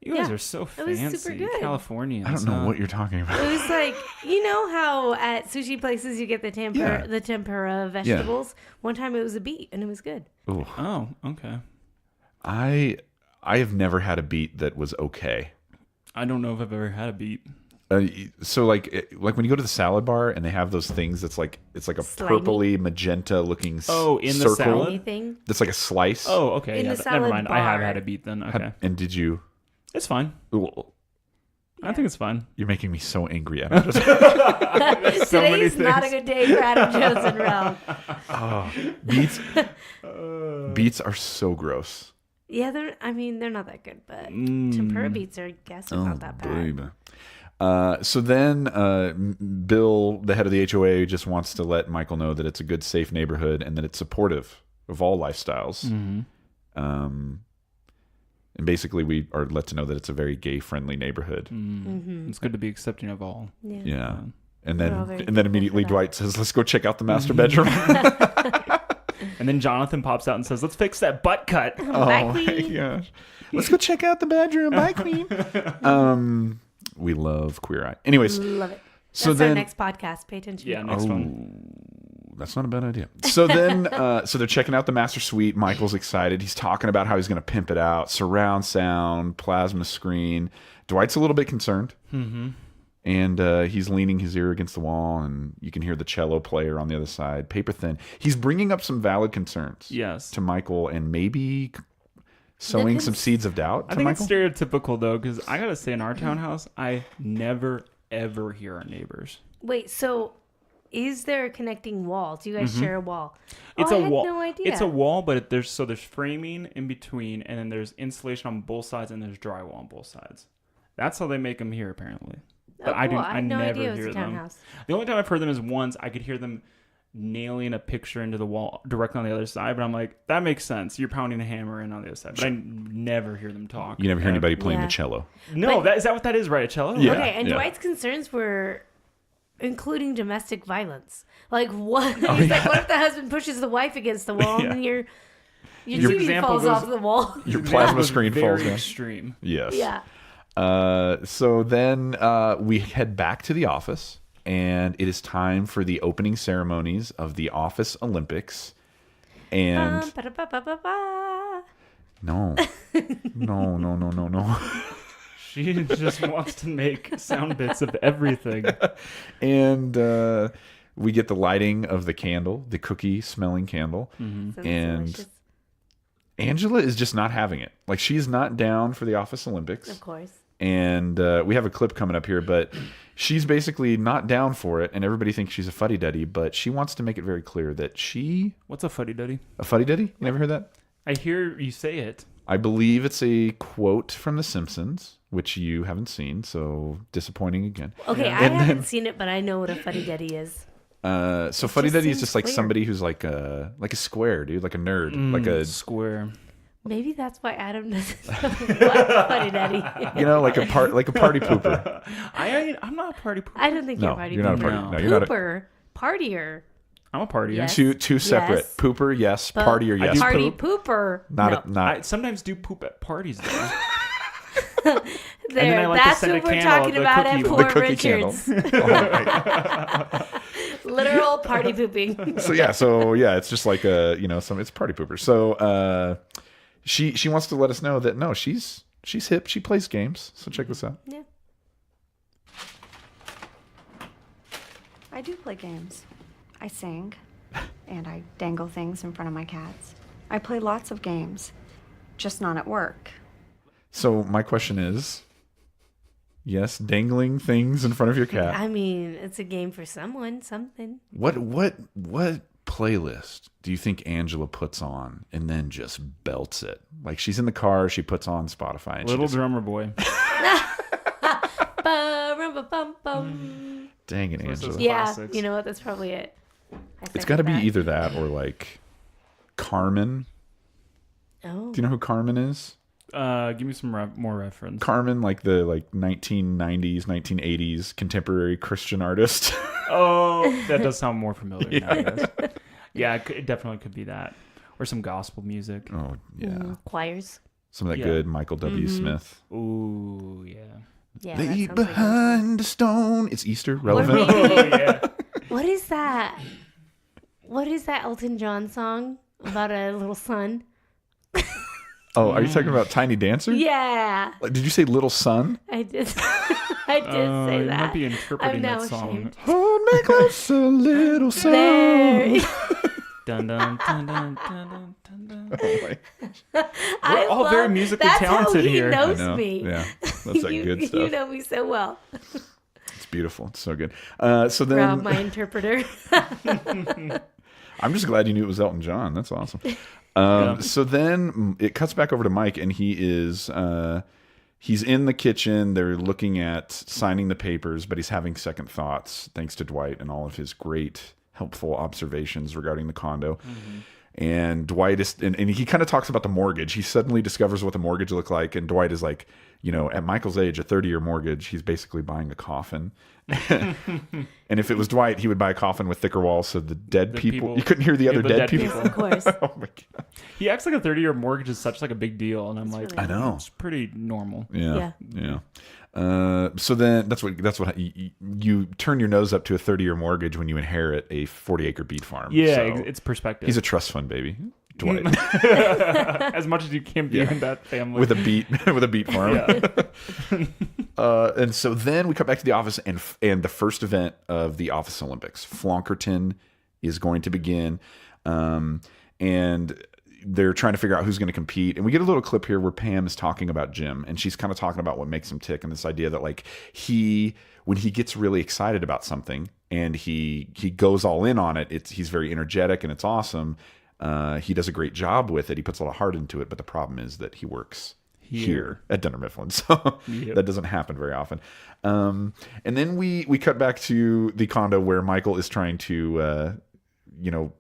You guys Yeah, are so it was fancy, super good. Californians. I don't know huh? what you're talking about. It was like, you know how at sushi places you get the tempura vegetables? One time it was a beet and it was good. Ooh. Oh, okay. I have never had a beet that was okay. I don't know if I've ever had a beet. So like when you go to the salad bar and they have those things that's like it's like a Slimy. purpley magenta looking In circle the salad? Anything? that's like a slice. Oh, okay. In Yeah, the never salad mind. I have bar. had a beet then. Okay. And did you? It's fine. Ooh, I think it's fine. you're making me so angry. Adam. Just, So many Today's not a things. good day for Adam Jones and Ralph. beets are so gross. Yeah, they're not that good, but tempura beets are, I guess, not that bad. Baby. So then Bill, the head of the HOA, just wants to let Michael know that it's a good, safe neighborhood and that it's supportive of all lifestyles. And basically, we are let to know that it's a very gay-friendly neighborhood. It's good to be accepting of all. Yeah. And We're all very then immediately thankful for Dwight says, "Let's go check out the master bedroom." And then Jonathan pops out and says, "Let's fix that butt cut." Bye, Oh my queen. gosh. Let's go check out the bedroom. Bye, queen. We love Queer Eye. Anyways, Love it. That's so our then next podcast. Pay attention. Yeah, next one. that's not a bad idea. So then, so they're checking out the master suite. Michael's excited. He's talking about how he's going to pimp it out. Surround sound, plasma screen. Dwight's a little bit concerned. And he's leaning his ear against the wall, and you can hear the cello player on the other side. Paper thin. He's bringing up some valid concerns. Yes. To Michael, and maybe sowing some seeds of doubt I to think Michael. it's stereotypical though, because I gotta say, in our townhouse, I never ever hear our neighbors. Wait, so is there a connecting wall? Do you guys share a wall? It's I a had wall. no idea. It's a wall, but there's framing in between, and then there's insulation on both sides, and there's drywall on both sides. That's how they make them here, apparently. But Oh, cool. I had no never idea it was hear a them. townhouse. The only time I've heard them is once. I could hear them nailing a picture into the wall directly on the other side, but I'm like, that makes sense. You're pounding a hammer in on the other side, but I never hear them talk. You never hear anybody playing Yeah. the cello. No, But- is that what that is, right? A cello? Yeah. Okay, and yeah. Dwight's concerns were including domestic violence. Like what? He's like, what if the husband pushes the wife against the wall and then your Your TV example falls goes- off the wall? Your That plasma was screen very falls down. extreme. Yes. Yeah. So then we head back to the office, and it is time for the opening ceremonies of the Office Olympics. And Ba-da-ba-ba-ba-ba. no. She just wants to make sound bits of everything. And we get the lighting of the candle, the cookie smelling candle. Sounds And delicious. Angela is just not having it. Like, she's not down for the Office Olympics. Of course. And we have a clip coming up here, but she's basically not down for it, and everybody thinks she's a fuddy-duddy, but she wants to make it very clear that she... What's a fuddy-duddy? A fuddy-duddy? You never heard that? I hear you say it. I believe it's a quote from The Simpsons, which you haven't seen, so disappointing again. Okay, I haven't seen it, but I know what a fuddy-duddy is. So fuddy-duddy is seems just like weird. somebody who's like a square, dude, like a nerd, like a... Square. Maybe that's why Adam doesn't know what fuddy-duddy. You know, like a party pooper. I'm not a party pooper. I don't think you're No, a party you're not a pooper. party. No. No, you're not a Pooper, partier. I'm a partier. Yes. two separate. Yes. Pooper, yes. But Partier, yes. Party poop. pooper. Not no. not. I sometimes do poop at parties, though. There, then I like to that's send what a we're candle, talking the about cookie at one. Poor The cookie candle. Richards. Literal party pooping. So yeah, it's just like it's party pooper. So she wants to let us know that no, she's hip. She plays games. So check this out. Yeah. I do play games. I sing, and I dangle things in front of my cats. I play lots of games, just not at work. So my question is, yes, dangling things in front of your cat. I mean, it's a game for someone, something. What playlist do you think Angela puts on and then just belts it? Like, she's in the car, she puts on Spotify, and Little she just, drummer boy. Ba-rum-ba-bum-bum. Dang it, So it's Angela. those Yeah, classics. you know what? That's probably it. It's got to be either that or like Carmen. Oh. Do you know who Carmen is? Give me some more reference. Carmen, like the 1990s, 1980s contemporary Christian artist. Oh, that does sound more familiar now, I guess. Yeah, it definitely could be that. Or some gospel music. Oh, yeah. Choirs. Some of that good Michael W. Smith. Ooh, yeah. Yeah. Lay that sounds like behind the stone. It's Easter. Or Relevant. maybe, Oh, yeah. what is that? What is that Elton John song about a little son? Oh, are you talking about Tiny Dancer? Yeah, Like, did you say Little Son? I did. I did say You that. might be interpreting I'm now that song. ashamed. Hold me closer, little son. There. Dun, dun, dun, dun, dun, dun, dun. Oh my- I all very love- musically that's talented how he here. I knows I know. me. Yeah, that's that good stuff. You know me so well. It's beautiful. It's so good. So then, Rob, my interpreter. I'm just glad you knew it was Elton John. That's awesome. Yeah. So then it cuts back over to Mike, and he's in the kitchen. They're looking at signing the papers, but he's having second thoughts thanks to Dwight and all of his great, helpful observations regarding the condo. And Dwight is, and he kind of talks about the mortgage. He suddenly discovers what the mortgage looked like, and Dwight is like, you know, at Michael's age, a 30-year mortgage, he's basically buying a coffin. And if it was Dwight, he would buy a coffin with thicker walls so the dead people, you couldn't hear the other dead people. Of course. Oh my god. He acts like a 30-year mortgage is such like a big deal, and I'm like, I know. it's pretty normal. Yeah. So then that's what you turn your nose up to a 30-year mortgage when you inherit a 40-acre beet farm. Yeah, So it's perspective. he's a trust fund baby, Dwight, As much as you can be in that family. with a beet farm. Yeah. And so then we come back to the office, and the first event of the Office Olympics, Flonkerton, is going to begin, and they're trying to figure out who's going to compete. And we get a little clip here where Pam is talking about Jim, and she's kind of talking about what makes him tick, and this idea that like when he gets really excited about something and he goes all in on it, he's very energetic and it's awesome. He does a great job with it. He puts a lot of heart into it, but the problem is that he works here at Dunder Mifflin, so that doesn't happen very often. And then we cut back to the condo where Michael is trying to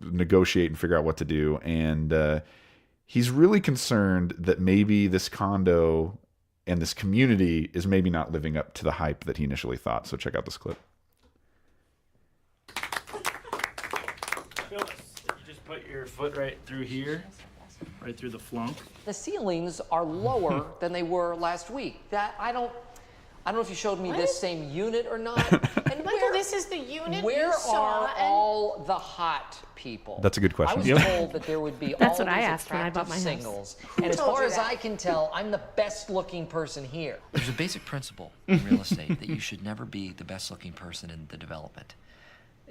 negotiate and figure out what to do, and he's really concerned that maybe this condo and this community is maybe not living up to the hype that he initially thought. So check out this clip. You just put your foot right through here, right through the flunk. The ceilings are lower than they were last week. That I don't know if you showed me this same unit or not. And Michael, this is the unit where you saw, are all the hot people? That's a good question. I was told that there would be That's all what I these asked when I bought attractive my house. singles. And as told far you as that? I can tell, I'm the best looking person here. There's a basic principle in real estate that you should never be the best looking person in the development.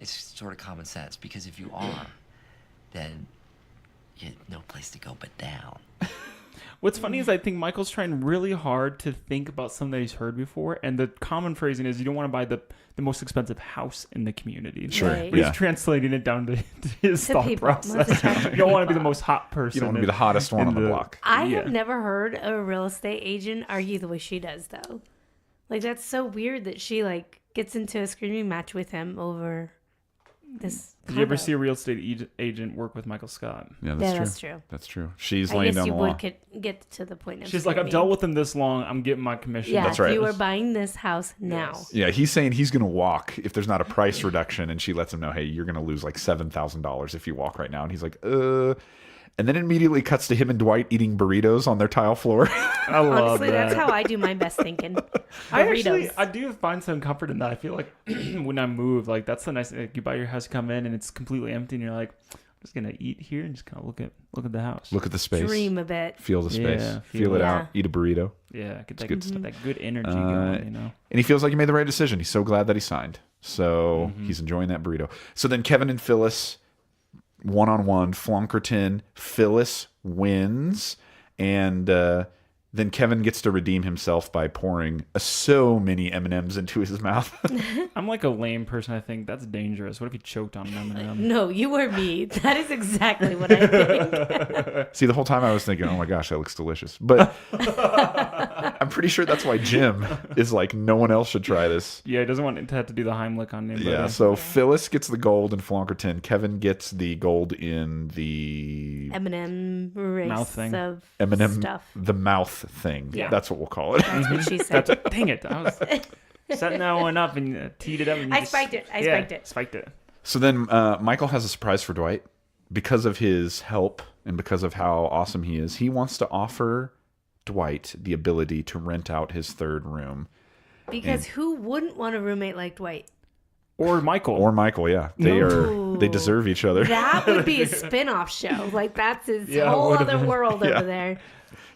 It's sort of common sense, because if you are, then you have no place to go but down. What's funny is I think Michael's trying really hard to think about something that he's heard before, and the common phrasing is you don't want to buy the most expensive house in the community. Sure. Right. But Yeah. he's translating it down to his To thought people, process. most attractive You don't want to be the people. most hot person. You don't want to be the hottest one on the block. I Yeah. have never heard a real estate agent argue the way she does, though. Like, that's so weird that she like gets into a screaming match with him over this. Did you ever condo. see a real estate agent work with Michael Scott? Yeah, That's true. That's true. She's I laying guess down you the law. would get to the point of She's like, I've screaming. dealt with him this long. I'm getting my commission. Yeah, That's right. you are buying this house now. Yeah, he's saying he's going to walk if there's not a price reduction, and she lets him know, hey, you're going to lose like $7,000 if you walk right now. And he's like, And then it immediately cuts to him and Dwight eating burritos on their tile floor. I love Honestly, that. that's how I do my best thinking. I Burritos. do find some comfort in that. I feel like when I move, like that's the nice. Like, you buy your house, come in, and it's completely empty, and you're like, I'm just gonna eat here and just kind of look at the house. Look at the space. Dream a bit. Feel the space. Yeah, feel it Yeah. out. Eat a burrito. Yeah, get that good that good energy going. You know. And he feels like he made the right decision. He's so glad that he signed. So he's enjoying that burrito. So then Kevin and Phyllis, one-on-one, Flonkerton. Phyllis wins. And then Kevin gets to redeem himself by pouring so many M&Ms into his mouth. I'm like a lame person. I think that's dangerous. What if he choked on an M&M? No, you or me. That is exactly what I think. See, the whole time I was thinking, oh my gosh, that looks delicious. But I'm I'm pretty sure that's why Jim is like, no one else should try this. Yeah, he doesn't want to have to do the Heimlich on anybody. Yeah, so Phyllis gets the gold in Flonkerton. Kevin gets the gold in the M&M race Mouth thing. of M&M, stuff. the mouth thing. Yeah. That's what we'll call it. That's what she said. Dang it. I was setting that one up and teed it up. And I spiked it. I spiked it. Spiked it. So then Michael has a surprise for Dwight. Because of his help and because of how awesome he is, he wants to offer Dwight the ability to rent out his third room. Because who wouldn't want a roommate like Dwight? Or Michael. Or Michael, yeah. They deserve each other. That would be a spin-off show. Like, that's his Yeah, it whole would've other been. world Yeah. over there.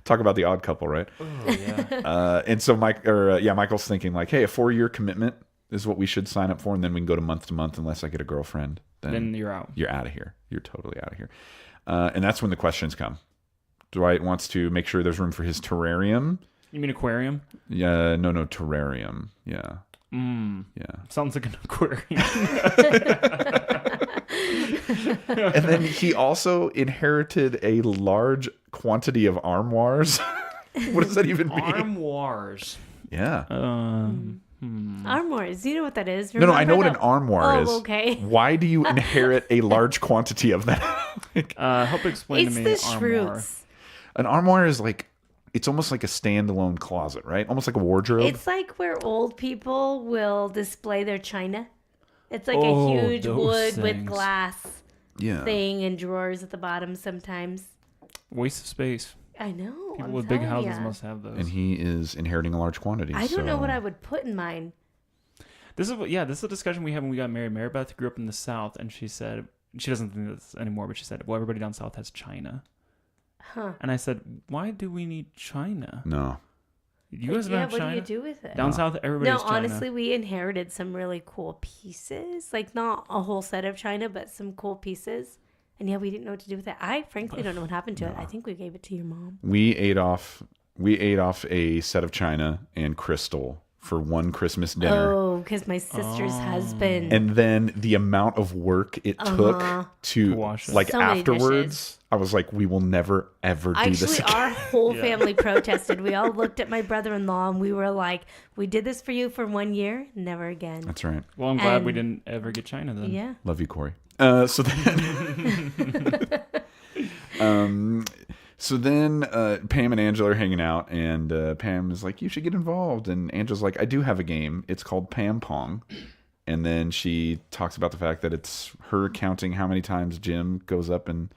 Talk about the odd couple, right? Oh, yeah. And so Michael's thinking like, hey, a 4-year commitment is what we should sign up for, and then we can go to month unless I get a girlfriend. Then you're out. You're out of here. You're totally out of here. And that's when the questions come. Dwight wants to make sure there's room for his terrarium. You mean aquarium? Yeah, no, terrarium. Yeah. Yeah. Sounds like an aquarium. And then he also inherited a large quantity of armoires. What does that even mean? Armoires. Yeah. Armoires. You know what that is? No, I know what Remember an armoire is. Oh, okay. Why do you inherit a large quantity of that? Help explain It's to me the armoire. Shroots. An armoire is like, it's almost like a standalone closet, right? Almost like a wardrobe. It's like where old people will display their china. It's like Oh, a huge those wood with things. glass Yeah. thing and drawers at the bottom sometimes. Waste of space. I know. People I'm with big telling houses ya. must have those. And he is inheriting a large quantity. I don't know so- what I would put in mine. This is a discussion we had when we got married. Mary Beth grew up in the South, and she said she doesn't think this anymore, but she said, "Well, everybody down south has china." Huh. And I said, "Why do we need china? No. You guys don't Yeah, have what china do you do with it? down south. Everybody No, has china." honestly, we inherited some really cool pieces. Like, not a whole set of china, but some cool pieces. And yeah, we didn't know what to do with it. I frankly don't know what happened to it. I think we gave it to your mom. We ate off a set of china and crystal for one Christmas dinner. Oh, because my sister's husband. And then the amount of work it took to wash it. like So many afterwards, dishes. I was like, we will never ever do this Actually, again. our whole family protested. We all looked at my brother-in-law and we were like, we did this for you for 1 year, never again. That's right. Well, I'm glad we And- didn't ever get china then. Yeah. Love you, Corey. So then Pam and Angela are hanging out, and Pam is like, you should get involved. And Angela's like, I do have a game. It's called Pam Pong. And then she talks about the fact that it's her counting how many times Jim goes up and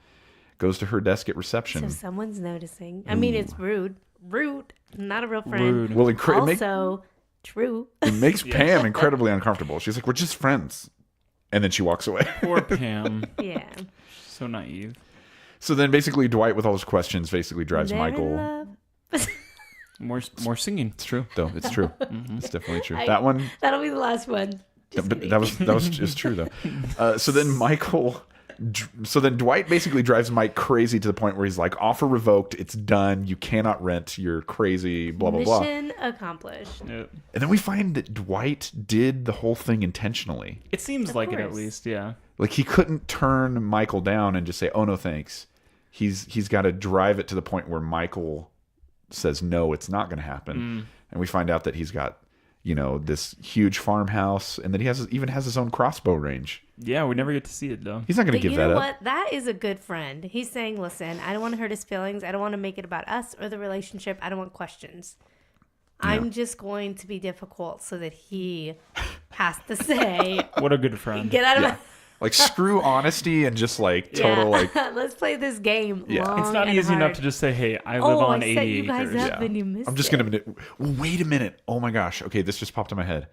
goes to her desk at reception. So someone's noticing. I mean, it's rude. Rude. Not a real friend. Rude. Well, it Also, true. makes Pam incredibly uncomfortable. She's like, we're just friends. And then she walks away. Poor Pam. Yeah. So naive. So then basically Dwight, with all his questions, basically drives Their Michael. love. More singing. It's true, though. It's true. It's definitely true. I- That one... That'll be the last one. Just But kidding. that was just true though. So then Dwight basically drives Mike crazy to the point where he's like, offer revoked, it's done, you cannot rent, you're crazy, blah blah blah. Mission accomplished. Yep. And then we find that Dwight did the whole thing intentionally. It seems Of like it at course. least, yeah. Like he couldn't turn Michael down and just say, "Oh no, thanks." He's got to drive it to the point where Michael says, "No, it's not going to happen." And we find out that he's got, this huge farmhouse, and that he even has his own crossbow range. Yeah, we never get to see it though. He's not going to But give you that know up. what? That is a good friend. He's saying, listen, I don't want to hurt his feelings. I don't want to make it about us or the relationship. I don't want questions. I'm just going to be difficult so that he has to say, What a good friend. get out of my... Like screw honesty and just like total like Let's play this game. Yeah. long It's not and easy enough hard. to just say, "Hey, I live on I 80 set you guys acres." up and you missed I'm just it. gonna wait a minute. Oh my gosh. Okay, this just popped in my head.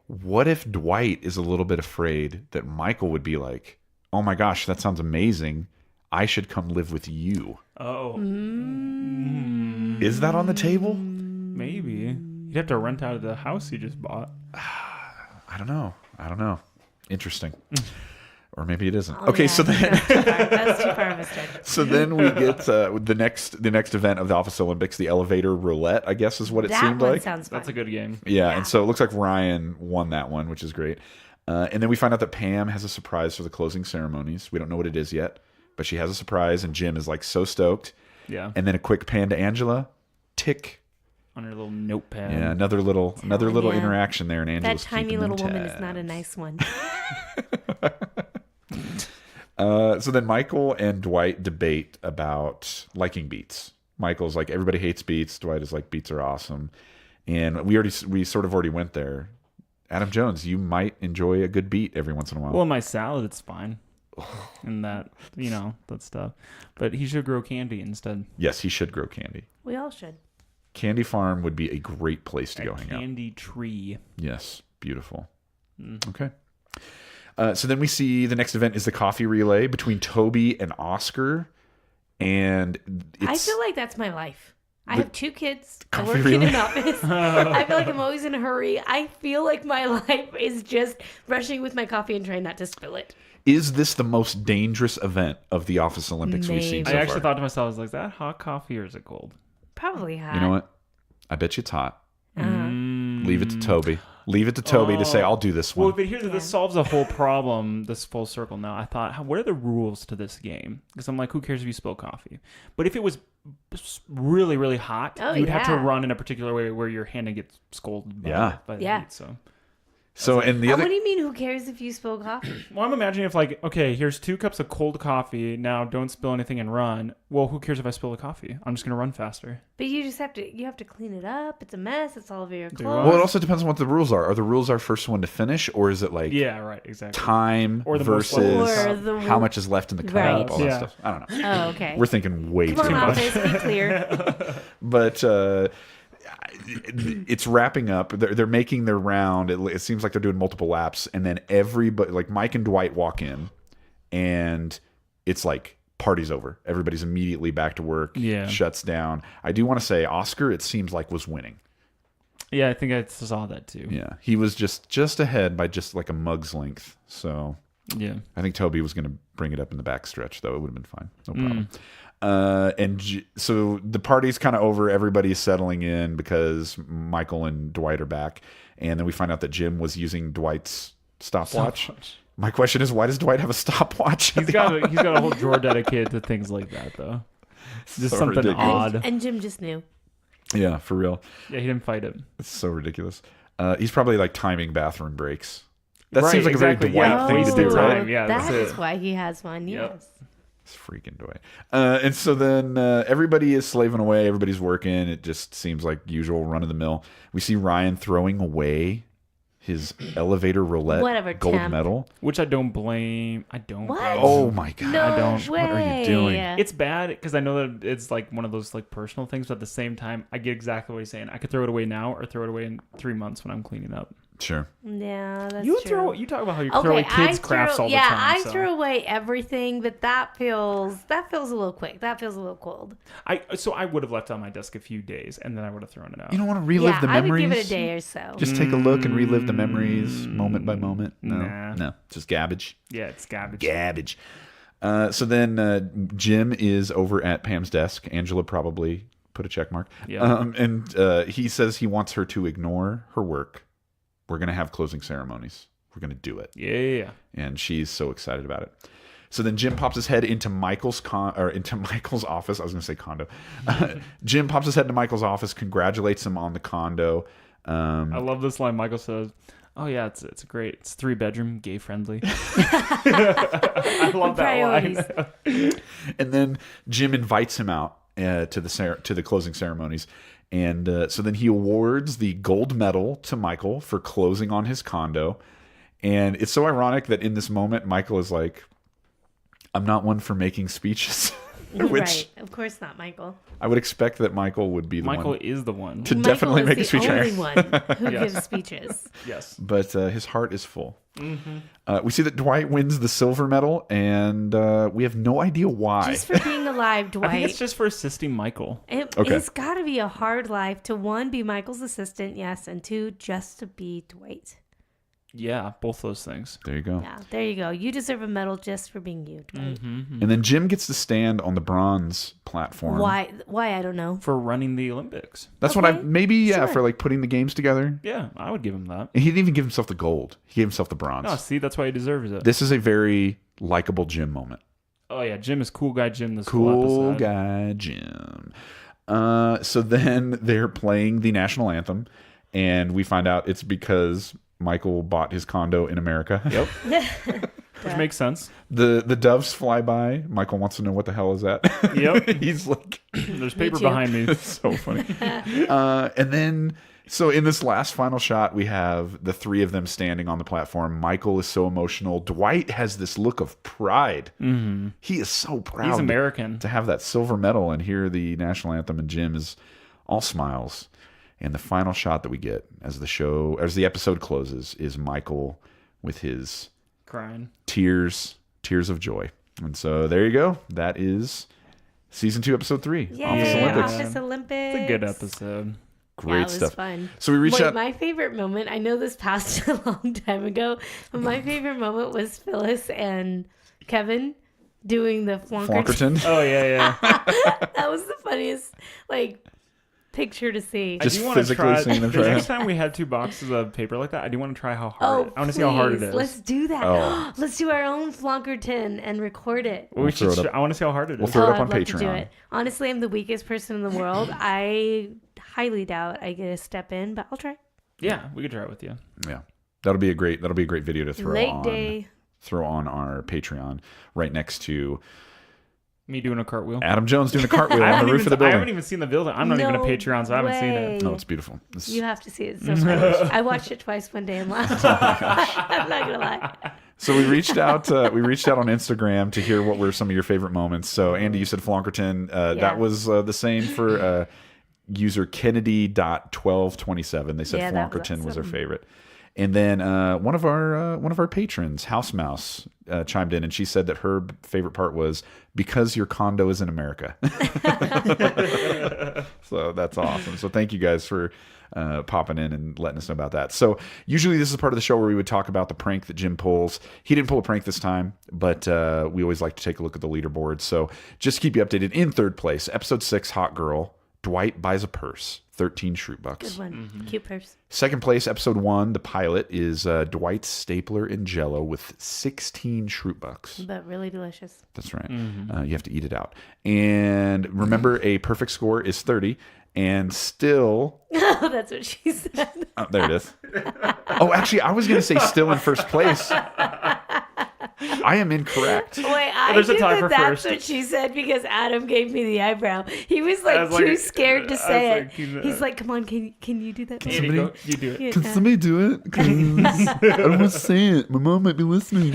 What if Dwight is a little bit afraid that Michael would be like, "Oh my gosh, that sounds amazing. I should come live with you." Oh, Is that on the table? maybe you'd have to rent out of the house you just bought. I don't know. Interesting. Or maybe it isn't. Oh, Okay, yeah, so then that's too far of a stretch. so then we get the next event of the Office Olympics, the elevator roulette, I guess is what it That seemed one like. sounds fun. That's a good game. Yeah, and so it looks like Ryan won that one, which is great. And then we find out that Pam has a surprise for the closing ceremonies. We don't know what it is yet, but she has a surprise, and Jim is like so stoked. Yeah. And then a quick pan to Angela. Tick. on her little notepad. Yeah, another little interaction there, and Angela's That tiny keeping little them woman is tabs. not a nice one. So then Michael and Dwight debate about liking beets. Michael's like, everybody hates beets. Dwight is like, beets are awesome. And we sort of already went there. Adam Jones, you might enjoy a good beet every once in a while. Well, in my salad, it's fine. And that, that stuff. But he should grow candy instead. Yes, he should grow candy. We all should. Candy Farm would be a great place to go hang out. Candy tree. Yes, beautiful. Okay. So then we see the next event is the coffee relay between Toby and Oscar. And I feel like that's my life. I have 2 kids. I Coffee work in relay? an office. I feel like I'm always in a hurry. I feel like my life is just rushing with my coffee and trying not to spill it. Is this the most dangerous event of the Office Olympics we've seen so I far? actually thought to myself, I was like, is that hot coffee or is it cold? Probably hot. You know what? I bet you it's hot. Uh-huh. Leave it to Toby. Leave it to Toby to say, I'll do this one. Well, but this solves a whole problem, this full circle now. I thought, what are the rules to this game? Because I'm like, who cares if you spill coffee? But if it was really, really hot, you'd have to run in a particular way where your hand gets scolded by the heat. So, and the other... What do you mean, who cares if you spill coffee? Well, I'm imagining if like, okay, here's 2 cups of cold coffee. Now don't spill anything and run. Well, who cares if I spill the coffee? I'm just going to run faster. But you have to clean it up. It's a mess. It's all over your clothes. Well, it also depends on what the rules are. Are the rules first one to finish, or is it like exactly. time or the versus how much is left in the cup, all that Yeah. stuff? I don't know. Oh, okay. We're thinking way Come too on, much. Office, be clear. But it's wrapping up. They're making their round. It seems like they're doing multiple laps, and then everybody, like Mike and Dwight, walk in, and it's like party's over. Everybody's immediately back to work. Yeah. Shuts down. I do want to say Oscar, it seems like, was winning. Yeah, I think I saw that too. Yeah, he was just ahead by just like a mug's length. So yeah, I think Toby was going to bring it up in the backstretch, though. It would have been fine. No problem. So the party's kind of over. Everybody's settling in because Michael and Dwight are back. And then we find out that Jim was using Dwight's stopwatch. My question is, why does Dwight have a stopwatch? He's got a whole drawer dedicated to things like that, though. It's just So something ridiculous. odd. And Jim just knew. Yeah, for real. Yeah, he didn't fight him. It's so ridiculous. He's probably like timing bathroom breaks. That Right, seems like exactly. a very Dwight Yeah, thing to do, wasted right? time. Yeah, That that's is it. why he has one. Yep. Yes. It's freaking Dwight. And so then everybody is slaving away. Everybody's working. It just seems like usual run of the mill. We see Ryan throwing away his elevator roulette Whatever, gold temp. medal. Which I don't blame. I don't. What? blame. Oh my god! No I don't. way. What are you doing? It's bad because I know that it's like one of those like personal things, but at the same time, I get exactly what he's saying. I could throw it away now or throw it away in 3 months when I'm cleaning up. Sure. Yeah, that's You true. talk about how you throw away kids' crafts all the time. I so. throw away everything, but that feels a little quick. That feels a little cold. I would have left it on my desk a few days and then I would have thrown it out. You don't want to relive the I memories. would give it a day or so. Just take a look and relive the memories moment by moment. No, Nah. no, just garbage. Yeah, it's garbage. Garbage. So then Jim is over at Pam's desk. Angela probably put a check mark. Yeah. And he says he wants her to ignore her work. We're going to have closing ceremonies. We're going to do it. Yeah. And she's so excited about it. So then Jim pops his head into Michael's office. I was going to say condo. Jim pops his head into Michael's office, congratulates him on the condo. I love this line. Michael says, "Oh yeah, it's great. It's 3-bedroom, gay friendly." I love that line. And then Jim invites him out to the closing ceremonies. And so then he awards the gold medal to Michael for closing on his condo. And it's so ironic that in this moment, Michael is like, I'm not one for making speeches. Which right. Of course not, Michael. I would expect that Michael would be the Michael one is the one to definitely make a speech. Michael is the only one who gives speeches. Yes. But his heart is full. We see that Dwight wins the silver medal, and we have no idea why. Just for being alive, Dwight. I think it's just for assisting Michael. It's got to be a hard life to, 1, be Michael's assistant, yes, and 2, just to be Dwight. Yeah, both those things. There you go. Yeah, there you go. You deserve a medal just for being you, Dwight. And then Jim gets to stand on the bronze platform. Why? I don't know. For running the Olympics. That's Okay. what for like putting the games together. Yeah, I would give him that. And he didn't even give himself the gold. He gave himself the bronze. Oh, see, that's why he deserves it. This is a very likable Jim moment. Oh yeah, Jim is cool guy Jim this whole Cool episode. guy Jim. So then they're playing the national anthem, and we find out it's because Michael bought his condo in America. Yep. Which makes sense. The doves fly by. Michael wants to know what the hell is that. Yep. He's like, there's paper behind me. It's so funny. And then, so in this last final shot, we have the three of them standing on the platform. Michael is so emotional. Dwight has this look of pride. Mm-hmm. He is so proud. He's American. To have that silver medal and hear the national anthem, and Jim is all smiles. And the final shot that we get as the episode closes is Michael with his crying tears of joy. And so there you go. That is season 2, episode 3. Yay, Office Olympics. Office Olympics. It's a good episode. Great it stuff. was fun. So we reached out. My favorite moment, I know this passed a long time ago, but my favorite moment was Phyllis and Kevin doing the Flonkerton. Oh, yeah. That was the funniest, picture to see. Just physically seeing them try. The next time we had 2 boxes of paper like that, I do want to try how hard. I want to see how hard it is. Let's do that. Oh. Let's do our own Flonkerton and record it. I want to see how hard it is. We'll throw it up on I'd love Patreon. to do it. Honestly, I'm the weakest person in the world. I highly doubt I get a step in, but I'll try. Yeah, we could try it with you. Yeah, that'll be a great video to throw Late on. day. Throw on our Patreon right next to Me doing a cartwheel. Adam Jones doing a cartwell on the roof of the building. I haven't even seen the building. I'm not even a Patreon, so I haven't seen it. No, it's beautiful. You have to see it. It's so funny. I watched it twice one day and laughed. I'm not gonna lie. So we reached out. We reached out on Instagram to hear what were some of your favorite moments. So Andy, you said Flonkerton. That was the same for user Kennedy.1227. They said Flonkerton was their favorite. And then one of our patrons, House Mouse, chimed in, and she said that her favorite part was because your condo is in America. So that's awesome. So thank you guys for popping in and letting us know about that. So usually this is part of the show where we would talk about the prank that Jim pulls. He didn't pull a prank this time, but we always like to take a look at the leaderboard. So just to keep you updated, in third place, episode 6, Hot Girl, Dwight buys a purse. 13 Shroot Bucks. Good one. Mm-hmm. Cute purse. Second place, episode 1, the pilot, is Dwight's stapler in Jell-O with 16 Shroot Bucks. But really delicious. That's right. Mm-hmm. You have to eat it out. And remember, a perfect score is 30. And still... Oh, that's what she said. Oh, there it is. Oh, actually, I was going to say still in first place. I am incorrect. Wait, I think that's what she said because Adam gave me the eyebrow. He was too scared to say it. He's like, "Come on, can you do that?" You do it. Can somebody do it? Because I don't want to say it. My mom might be listening.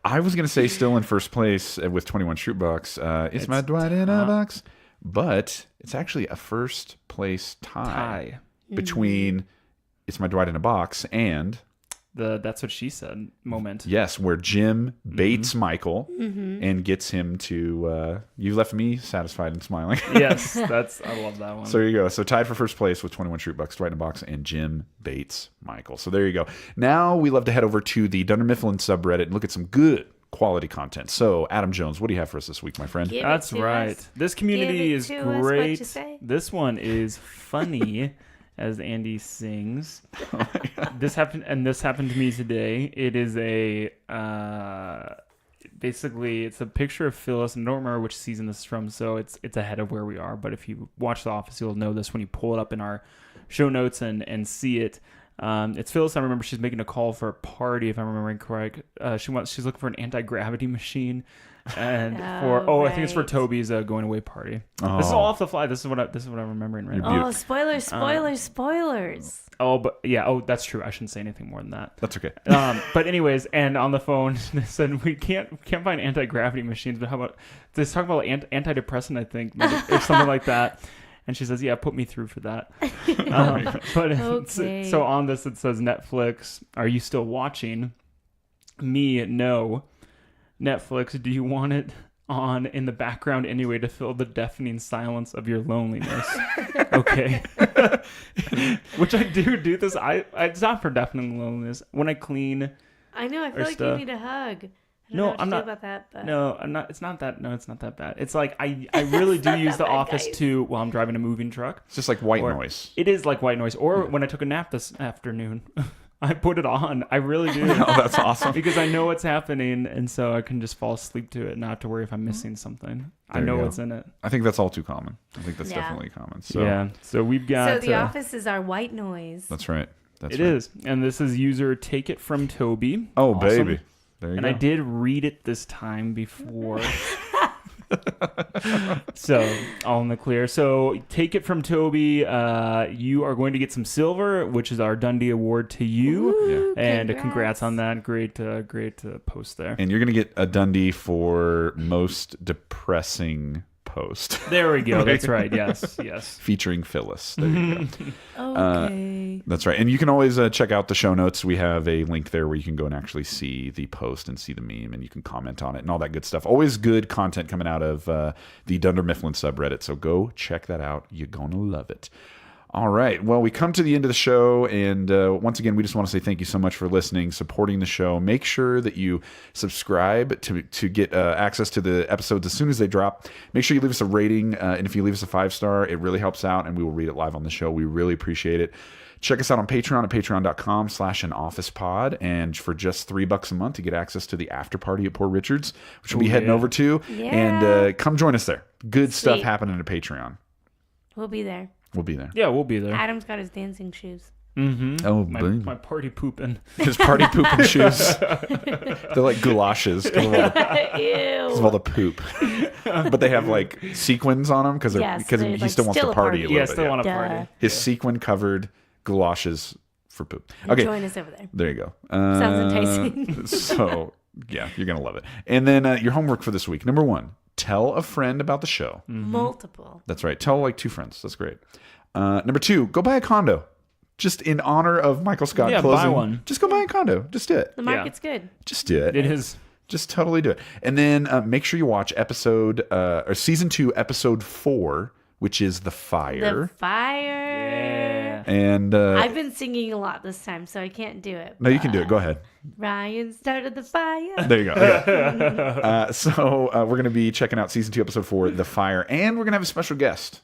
I was going to say still in first place with 21 Shroot Bucks. It's my Dwight in a box, but it's actually a first place tie. Between It's My Dwight in a Box and That's What She Said moment. Yes, where Jim baits Michael and gets him to you left me satisfied and smiling. Yes, I love that one. So there you go. So tied for first place with 21 Shroot Bucks, Dwight in a Box, and Jim baits Michael. So there you go. Now we love to head over to the Dunder Mifflin subreddit and look at some good quality content. So Adam Jones, what do you have for us this week, my friend? That's right. This community is great. This one is funny. As Andy sings. This happened to me today. It is basically it's a picture of Phyllis, and I don't remember which season this is from, so it's ahead of where we are. But if you watch The Office, you'll know this when you pull it up in our show notes and see it. It's Phyllis. I remember she's making a call for a party, if I'm remembering correct. She's looking for an anti-gravity machine. And I think it's for Toby's going away party. This is all off the fly. This is what I'm remembering right now. Oh, spoilers! Oh, but yeah. Oh, that's true. I shouldn't say anything more than that. That's okay. But anyways, and on the phone they said we can't find anti-gravity machines. But how about they talk about antidepressant? I think maybe, or something like that. And she says, "Yeah, put me through for that." But okay. So on this it says Netflix. Are you still watching? Me, no. Netflix, do you want it on in the background anyway to fill the deafening silence of your loneliness? Okay. Which I do this. It's not for deafening loneliness. When I clean. I know. I feel like stuff, you need a hug. I'm not about that. But... No, I'm not. It's not that. No, it's not that bad. It's like I really do use The Office while I'm driving a moving truck. It's just like white noise. It is like white noise. Or when I took a nap this afternoon. I put it on. I really do. Oh, that's awesome. Because I know what's happening, and so I can just fall asleep to it and not have to worry if I'm missing something. I know what's in it. I think that's all too common. I think that's definitely common. So So we've got. So The Office is our white noise. That's right. It is, and this is user Take It From Toby. Oh, Awesome. baby. There you and go. I did read it this time before. So, all in the clear. So, Take It From Toby. You are going to get some silver, which is our Dundie Award to you. Ooh, and congrats on that. Great post there. And you're going to get a Dundie for most depressing post. There we go. That's right. Yes. Featuring Phyllis. There you go. Okay. That's right. And you can always check out the show notes. We have a link there where you can go and actually see the post and see the meme, and you can comment on it and all that good stuff. Always good content coming out of the Dunder Mifflin subreddit. So go check that out. You're going to love it. All right. Well, we come to the end of the show, and once again, we just want to say thank you so much for listening, supporting the show. Make sure that you subscribe to get access to the episodes as soon as they drop. Make sure you leave us a rating, and if you leave us a 5-star, it really helps out, and we will read it live on the show. We really appreciate it. Check us out on Patreon at patreon.com/anofficepod, and for just $3 a month, you get access to the after party at Poor Richard's, which we'll be heading over to, and come join us there. Good stuff happening at Patreon. We'll be there. We'll be there. Yeah, we'll be there. Adam's got his dancing shoes. Mm-hmm. Oh, my party pooping. His party pooping shoes. They're like goulashes because of all the poop. But they have like sequins on them because he still wants to party a little bit. Still want to party. His sequin covered galoshes for poop. Okay, join us over there. There you go. Sounds enticing. So yeah, you're gonna love it. And then your homework for this week: number 1, tell a friend about the show. Multiple. That's right. Tell like 2 friends. That's great. Number 2, go buy a condo. Just in honor of Michael Scott closing. Buy one. Just go buy a condo. Just do it. The market's good. Just do it. It is. Just totally do it. And then make sure you watch season 2, episode 4, which is The Fire. The Fire. And I've been singing a lot this time, so I can't do it. No, you can do it. Go ahead. Ryan started the fire. There you go. Okay. So we're going to be checking out season 2, episode 4, The Fire, and we're going to have a special guest.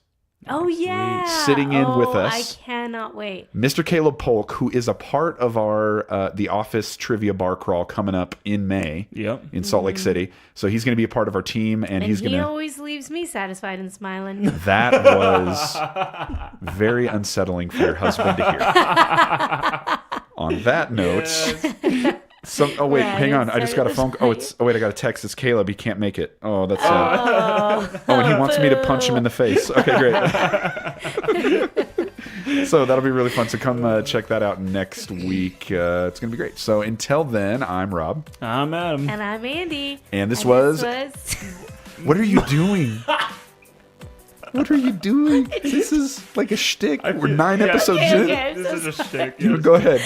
Oh, yeah. Sitting in with us. I cannot wait. Mr. Caleb Polk, who is a part of our The Office Trivia Bar Crawl coming up in May in Salt Lake City. So he's going to be a part of our team, and he's going to... He always leaves me satisfied and smiling. That was very unsettling for your husband to hear. On that note... hang on. I just got a phone call. I got a text. It's Caleb. He can't make it. Oh, that's sad. And he wants me to punch him in the face. Okay, great. So that'll be really fun. So come check that out next week. It's going to be great. So until then, I'm Rob. I'm Adam. And I'm Andi. And this was... What are you doing? What are you doing? This is like a shtick. We're 9 episodes in. This is a shtick. Go ahead.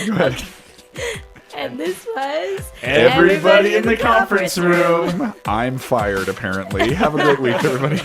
And this was Everybody in the Conference Room. I'm fired, apparently. Have a great week, everybody.